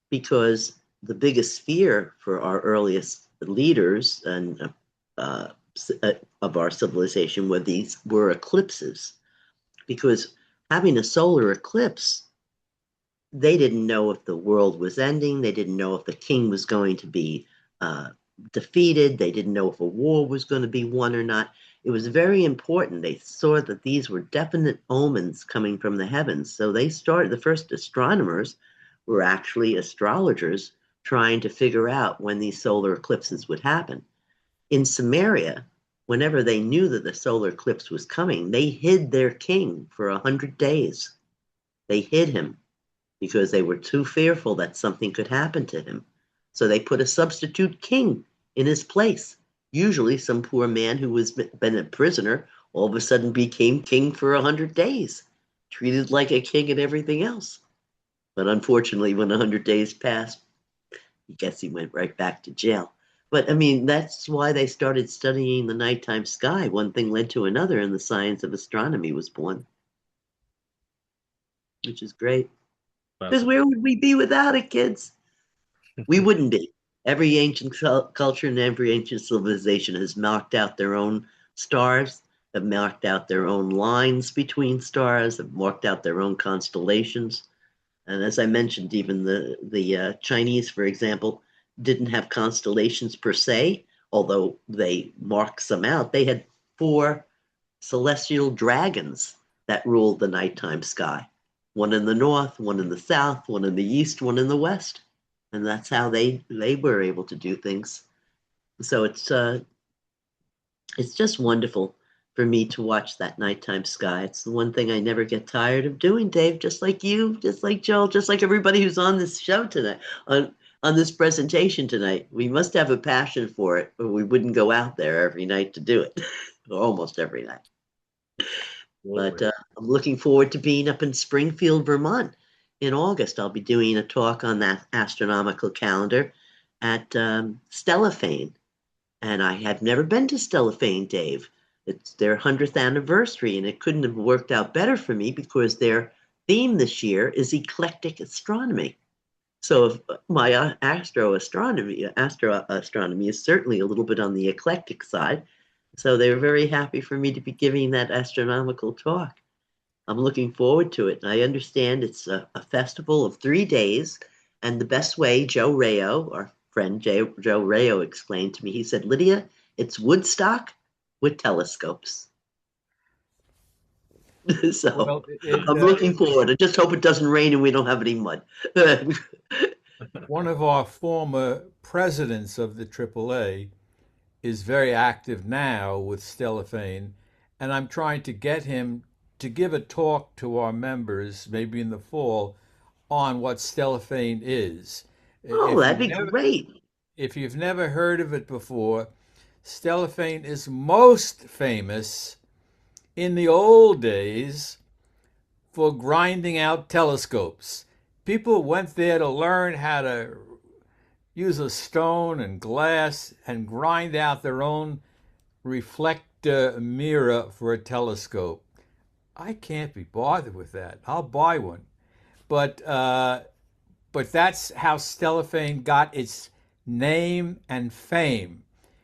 because the biggest fear for our earliest leaders and of our civilization were eclipses, because having a solar eclipse, they didn't know if the world was ending. They didn't know if the king was going to be defeated. They didn't know if a war was going to be won or not. It was very important. They saw that these were definite omens coming from the heavens. So the first astronomers were actually astrologers trying to figure out when these solar eclipses would happen. In Samaria, whenever they knew that the solar eclipse was coming, they hid their king for 100 days. They hid him because they were too fearful that something could happen to him. So they put a substitute king in his place. Usually some poor man who was been a prisoner all of a sudden became king for 100 days, treated like a king and everything else. But unfortunately, when 100 days passed, I guess he went right back to jail. But I mean, that's why they started studying the nighttime sky. One thing led to another, and the science of astronomy was born, which is great. Because Fascinating. where would we be without it, kids? We wouldn't be. Every ancient culture and every ancient civilization has marked out their own stars, have marked out their own lines between stars, have marked out their own constellations. And as I mentioned, even the Chinese, for example, didn't have constellations per se, although they marked some out. They had four celestial dragons that ruled the nighttime sky. One in the north, one in the south, one in the east, one in the west. And that's how they were able to do things. So it's just wonderful for me to watch that nighttime sky. It's the one thing I never get tired of doing, Dave, just like you, just like Joel, just like everybody who's on this show tonight, on this presentation tonight. We must have a passion for it, or we wouldn't go out there every night to do it, almost every night. But Absolutely. I'm looking forward to being up in Springfield, Vermont in August. I'll be doing a talk on that astronomical calendar at Stellafane. And I have never been to Stellafane, Dave. It's their 100th anniversary, and it couldn't have worked out better for me because their theme this year is eclectic astronomy. So if my astro astronomy is certainly a little bit on the eclectic side. So they were very happy for me to be giving that astronomical talk. I'm looking forward to it. And I understand it's a festival of 3 days. And the best way, Joe Rayo, our friend Joe Rayo, explained to me, he said, Lydia, it's Woodstock with telescopes. So Well, it, I'm looking forward. I just hope it doesn't rain and we don't have any mud. one of our former presidents of the AAA is very active now with Stellafane, and I'm trying to get him to give a talk to our members, maybe in the fall, on what Stellafane is. Oh, If that'd you've be never great. if you've never heard of it before, Stellafane is most famous in the old days for grinding out telescopes. People went there to learn how to use a stone and glass and grind out their own reflector mirror for a telescope. I can't be bothered with that. I'll buy one. But uh, but that's how Stellafane got its name and fame,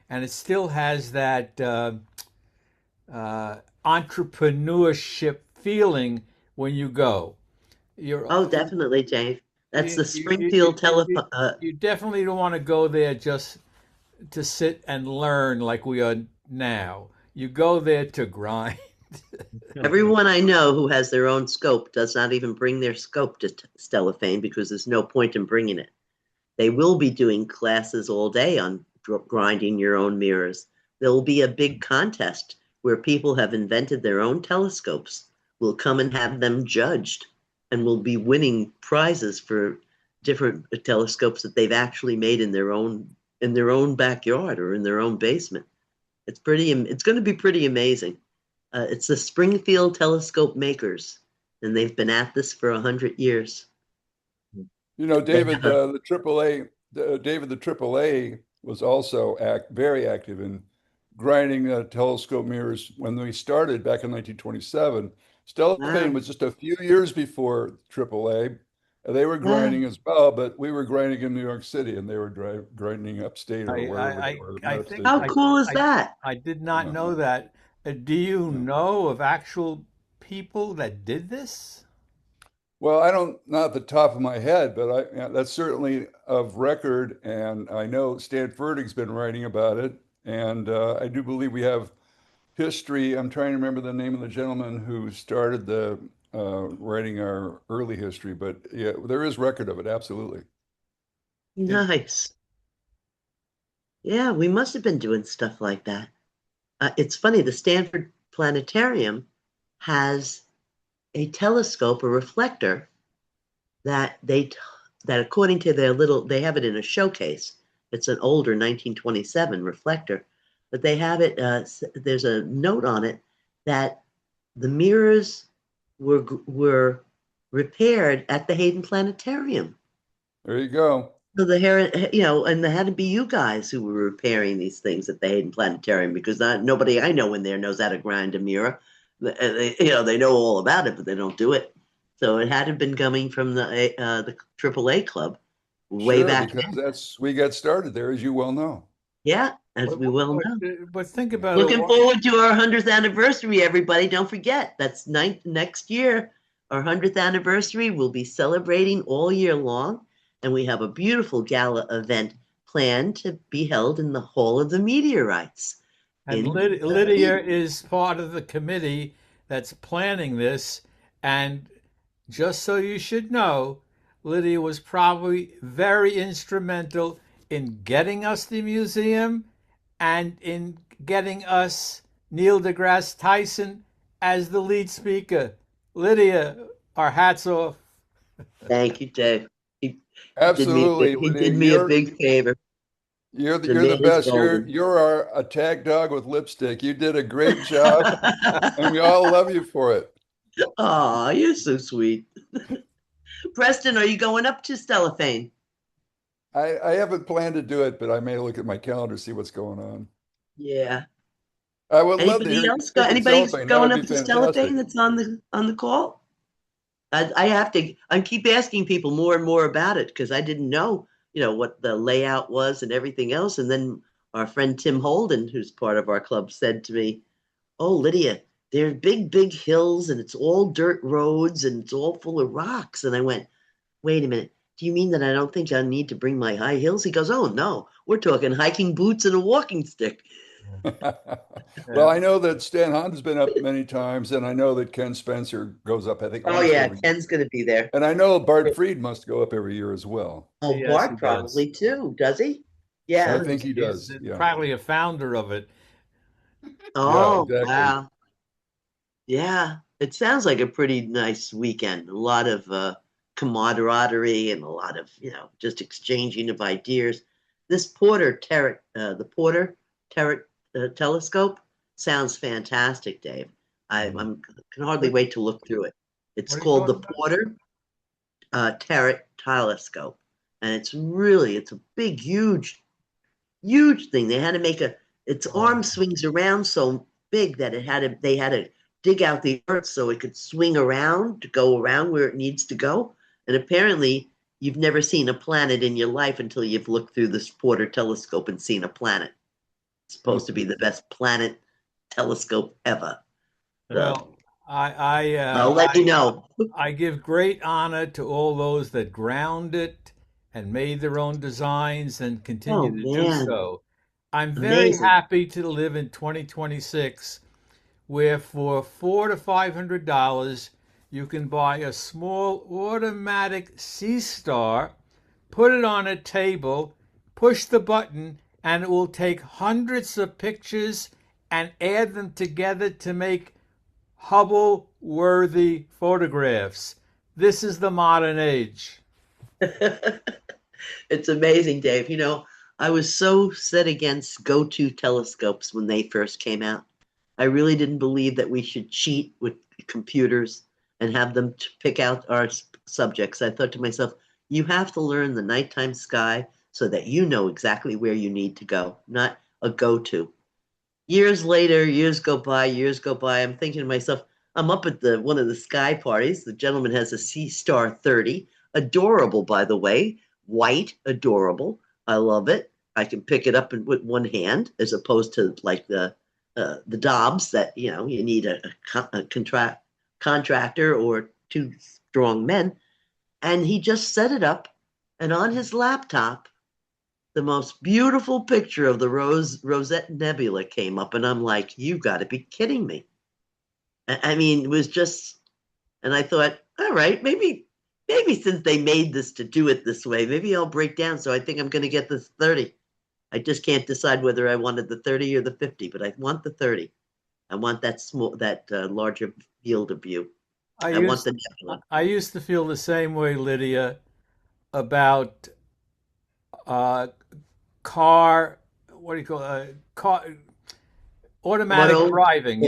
and it still has that entrepreneurship feeling when you go. You're Oh, definitely, Dave. That's you the you you you, Springfield you telephone. you definitely don't want to go there just to sit and learn like we are now. You go there to grind. Everyone I know who has their own scope does not even bring their scope to Stellafane because there's no point in bringing it. They will be doing classes all day on grinding your own mirrors. There will be a big contest where people have invented their own telescopes. We'll come and have them judged, and we'll be winning prizes for different telescopes that they've actually made in their own backyard or in their own basement. It's pretty. It's going to be pretty amazing. It's the Springfield Telescope Makers, and they've been at this for 100 years. You know, They David, have the AAA, David, the AAA was also very active in grinding telescope mirrors when we started back in 1927. Stellafane wow, was just a few years before AAA. They were wow. grinding as well, but we were grinding in New York City, and they were grinding upstate or I wherever they I were, I not I think upstate, How but cool is I that? I did not yeah, know that. Do you yeah. know of actual people that did this? Well, I don't, not at the top of my head, but yeah, that's certainly of record. And I know Stan Furtick's been writing about it. And I do believe we have history. I'm trying to remember the name of the gentleman who started the writing our early history, but yeah, there is record of it. Absolutely. It, Nice. Yeah, we must have been doing stuff like that. It's funny, the Stanford Planetarium has a telescope, a reflector that that according to their little, they have it in a showcase. It's an older 1927 reflector, but they have it. There's a note on it that the mirrors were repaired at the Hayden Planetarium. There you go. So and there had to be you guys who were repairing these things at the Hayden Planetarium because nobody I know in there knows how to grind a mirror. They know all about it, but they don't do it. So it had to have been coming from the AAA club way Sure, back because then. that's we got started there, as you well know. Yeah, as but, we well know. but think about it. Looking forward to our 100th anniversary, everybody. Don't forget, that's next year. Our 100th anniversary. We'll be celebrating all year long, and we have a beautiful gala event planned to be held in the Hall of the Meteorites And in Lydia is part of the committee that's planning this. And just so you should know, Lydia was probably very instrumental in getting us the museum and in getting us Neil deGrasse Tyson as the lead speaker. Lydia, our hats off. Thank you, Dave. He did me a big, Absolutely, he Lydia. did me a big favor. The You're the man is best. golden. You're a tag dog with lipstick. You did a great job, and we all love you for it. Oh, you're so sweet. Preston, are you going up to Stellafane? I haven't planned to do it, but I may look at my calendar, see what's going on. Yeah. I would love to Anybody hear you else speak got at anybody Cellophane. That going would up be to fantastic. Stellafane that's on the call? I have to. I keep asking people more and more about it because I didn't know, what the layout was and everything else. And then our friend Tim Holden, who's part of our club, said to me, "Oh, Lydia, they're big, big hills, and it's all dirt roads, and it's all full of rocks." And I went, "Wait a minute. Do you mean that I don't think I need to bring my high heels?" He goes, "Oh no, we're talking hiking boots and a walking stick." Well, Yeah. I know that Stan Han's been up many times, and I know that Ken Spencer goes up, I think, Oh almost yeah, every year. Ken's going to be there. And I know Bart Freed must go up every year as well. Oh, Yes, he Bart does. probably too, does he? I Yeah. think he He's does. Yeah. probably a founder of it. Yeah, Oh, exactly. wow. Yeah. It sounds like a pretty nice weekend. A lot of camaraderie and a lot of, just exchanging of ideas. This the Porter Terret telescope sounds fantastic, Dave. Can hardly What, wait to look through it. It's what are you called the talking about? Porter Terret telescope, and it's a big, huge thing. They had to make its Oh, arm swings around so big that they had to dig out the earth so it could swing around to go around where it needs to go. And apparently, you've never seen a planet in your life until you've looked through this Porter telescope and seen a planet. It's supposed to be the best planet telescope ever. So, well, I'll let you know. I give great honor to all those that ground it and made their own designs and continue Oh to do man, so. I'm very amazing. happy to live in 2026, where for $400 to $500 you can buy a small automatic sea star, put it on a table, push the button, and it will take hundreds of pictures and add them together to make Hubble worthy photographs. This is the modern age. It's amazing, Dave. I was so set against go-to telescopes when they first came out. I really didn't believe that we should cheat with computers and have them pick out our subjects. I thought to myself, you have to learn the nighttime sky so that you know exactly where you need to go, not a go-to. Years later, years go by. I'm thinking to myself, I'm up at the one of the sky parties. The gentleman has a Sea Star 30, adorable, by the way, white, adorable. I love it. I can pick it up with one hand, as opposed to like the Dobbs that you need a contractor or two strong men. And he just set it up, and on his laptop the most beautiful picture of the Rosette Nebula came up, and I'm like, you got to be kidding me. I mean, it was just, and I thought, all right, maybe since they made this to do it this way, maybe I'll break down. So I think I'm going to get this 30. I just can't decide whether I wanted the 30 or the 50, but I want the 30. I want that larger field of view. I I want used the nebula. I used to feel the same way, Lydia, about uh, car. What do you call car? Automatic Auto, driving.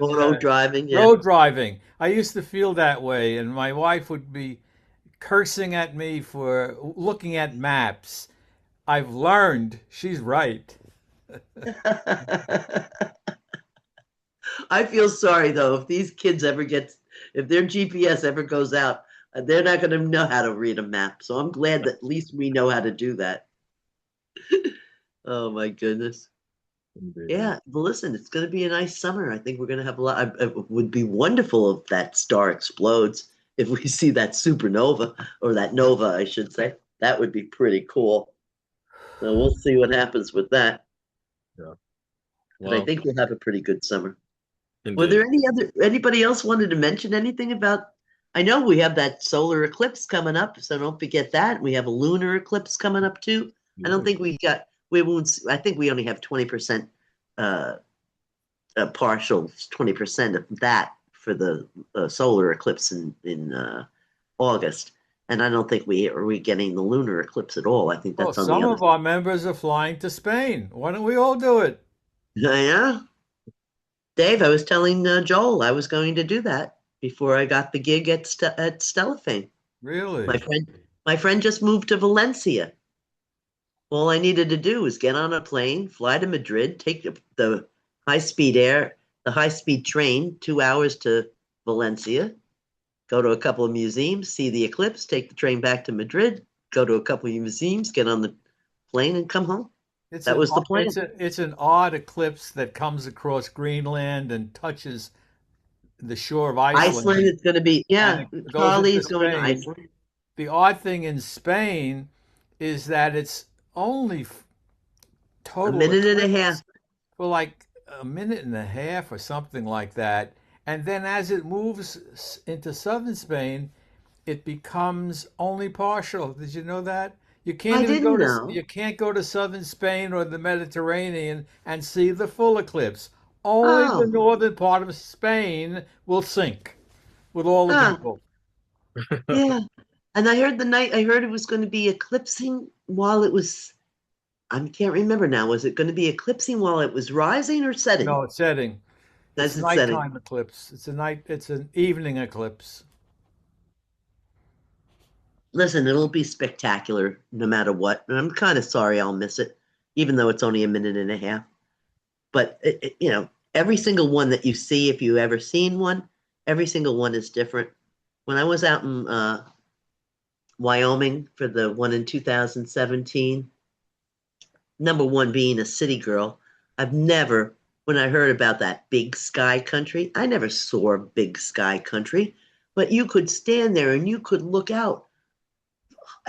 auto driving, yeah. Road driving. I used to feel that way, and my wife would be cursing at me for looking at maps. I've learned she's right. I feel sorry though if these kids if their GPS ever goes out, they're not going to know how to read a map. So I'm glad that at least we know how to do that. Oh my goodness. Indeed. Yeah, well, listen, it's going to be a nice summer. I think we're going to have a lot. It would be wonderful if that star explodes, if we see that supernova or that nova, I should say. That would be pretty cool. So we'll see what happens with that. Yeah. But I Well, think we'll have a pretty good summer. Were indeed. there anybody else wanted to mention anything about? I know we have that solar eclipse coming up, so don't forget that. We have a lunar eclipse coming up too. I don't think we won't. I think we only have 20% uh, partial 20% of that for the solar eclipse in August, and I don't think we getting the lunar eclipse at all. I think Well, that's on the some other of our members are flying to Spain. Why don't we all do it? Yeah, Dave, I was telling Joel I was going to do that before I got the gig at Stellafane. My Really? friend, my friend just moved to Valencia. All I needed to do was get on a plane, fly to Madrid, take the high speed air, the high speed train, 2 hours to Valencia, go to a couple of museums, see the eclipse, take the train back to Madrid, go to a couple of museums, get on the plane, and come home. It's That an was the plan. it's an odd eclipse that comes across Greenland and touches the shore of Iceland, Iceland, it's going to be, and yeah, it goes into Charlie's going to Spain. Iceland. The odd thing in Spain is that it's only A total minute and a half. eclipse for like a minute and a half or something like that. And then as it moves into southern Spain, it becomes only partial. Did you know that? I didn't know. You can't go to southern Spain or the Mediterranean and see the full eclipse. Only the Oh, northern part of Spain will sink with all the ah, people. yeah. And I heard it was going to be eclipsing while it was, I can't remember now. Was it going to be eclipsing while it was rising or setting? No, it's setting. It's As it's setting. nighttime eclipse. It's an evening eclipse. Listen, it'll be spectacular no matter what. And I'm kind of sorry I'll miss it, even though it's only a minute and a half. But every single one that you see, if you ever seen one, every single one is different. When I was out in Wyoming for the one in 2017, number one being a city girl, I've never when I heard about that big sky country. I never saw big sky country, but you could stand there and you could look out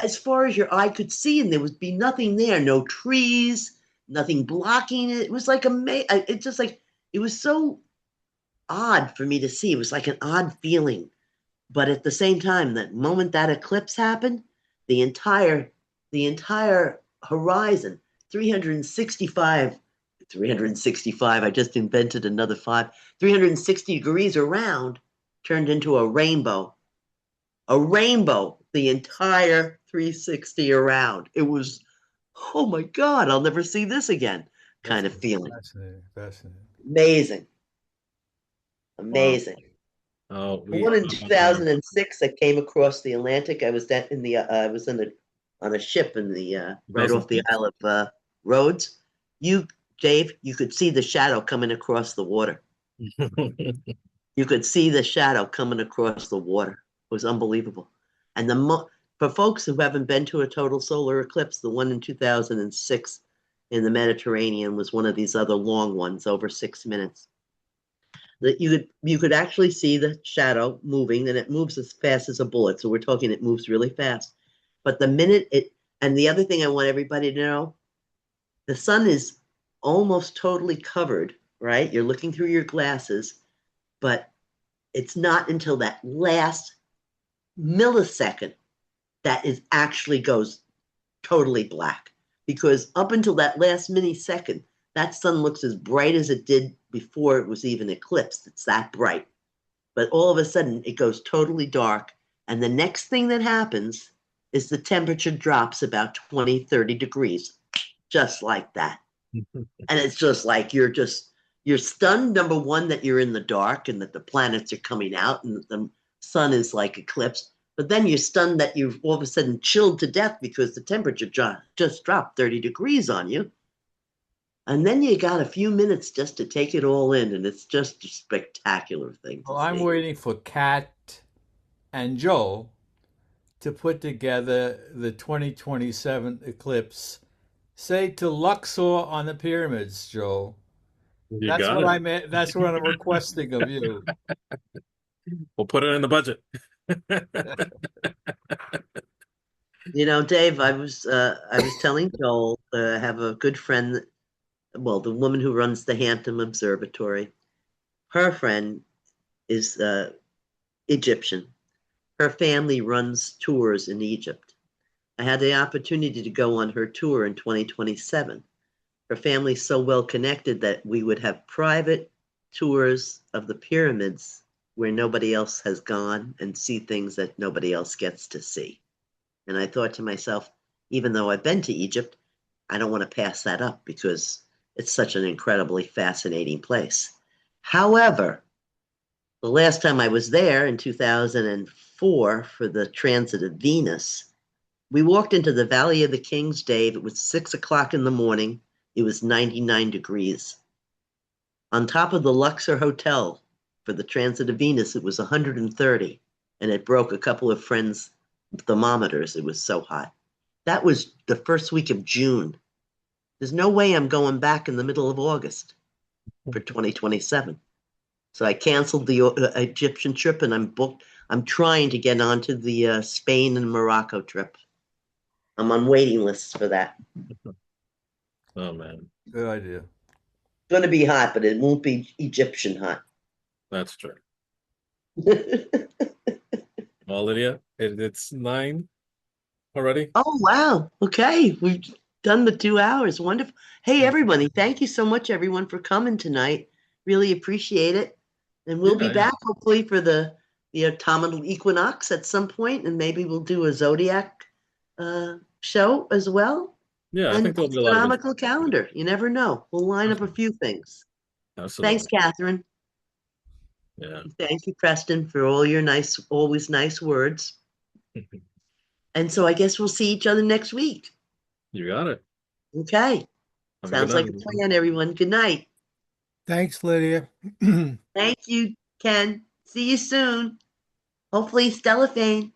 as far as your eye could see, and there would be nothing there, no trees, nothing blocking it. It was like it just like it was so odd for me to see. It was like an odd feeling. But at the same time, the moment that eclipse happened, the entire the entire horizon, 365, 365, I just invented another five, 360 degrees around, turned into a rainbow. A rainbow, the entire 360 around. It was, oh my God, I'll never see this again kind of feeling. Fascinating, fascinating. Amazing, Wow. amazing. The We one in 2006, I came across the Atlantic. I was in the I was in the on a ship in the right off the 2006. Isle of Rhodes. You, Dave, you could see the shadow coming across the water. You could see the shadow coming across the water. It was unbelievable. And for folks who haven't been to a total solar eclipse, the one in 2006 in the Mediterranean was one of these other long ones, over 6 minutes. That you could actually see the shadow moving, and it moves as fast as a bullet. So we're talking it moves really fast. But the minute it, and the other thing I want everybody to know, the sun is almost totally covered, right? You're looking through your glasses, but it's not until that last millisecond that is actually goes totally black. Because up until that last millisecond, that sun looks as bright as it did before it was even eclipsed. It's that bright. But all of a sudden, it goes totally dark. And the next thing that happens is the temperature drops about 20, 30 degrees, just like that. And it's just like you're stunned, number one, that you're in the dark and that the planets are coming out and that the sun is like eclipsed. But then you're stunned that you've all of a sudden chilled to death because the temperature just dropped 30 degrees on you. And then you got a few minutes just to take it all in, and it's just a spectacular thing to Well, I'm see. waiting for Kat and Joel to put together the 2027 eclipse. Say to Luxor on the pyramids, Joel. You That's got what it. I meant. That's what I'm requesting of you. We'll put it in the budget. Dave, I was telling Joel, I have a good friend, well, the woman who runs the Hampton Observatory. Her friend is Egyptian. Her family runs tours in Egypt. I had the opportunity to go on her tour in 2027. Her family's so well connected that we would have private tours of the pyramids where nobody else has gone and see things that nobody else gets to see. And I thought to myself, even though I've been to Egypt, I don't want to pass that up because it's such an incredibly fascinating place. However, the last time I was there in 2004 for the transit of Venus, we walked into the Valley of the Kings, Dave. It was 6 o'clock in the morning. It was 99 degrees. On top of the Luxor Hotel for the transit of Venus, it was 130, and it broke a couple of friends' thermometers. It was so hot. That was the first week of June. There's no way I'm going back in the middle of August for 2027. So I canceled the Egyptian trip, and I'm trying to get onto the Spain and Morocco trip. I'm on waiting lists for that. Oh man, Good idea. It's going to be hot, but it won't be Egyptian hot. that's true. Well, Lydia, it's 9 already. Oh, wow. Okay. We've done the 2 hours. Wonderful. Hey, everybody. Thank you so much, everyone, for coming tonight. Really appreciate it. And we'll be Yeah, yeah, back hopefully for the autumnal equinox at some point, and maybe we'll do a zodiac show as well. yeah. I And think there'll be a lot of astronomical calendar. You never know. We'll line up a few things. Thanks, absolutely. Catherine. Yeah, Thank you, Preston, for all your always nice words. And so I guess we'll see each other next week. you got it. Okay. Have a good Sounds night, like a everyone. plan, everyone. Good night. Thanks, Lydia. Thank you, Ken. See you soon. Hopefully, Stellafane.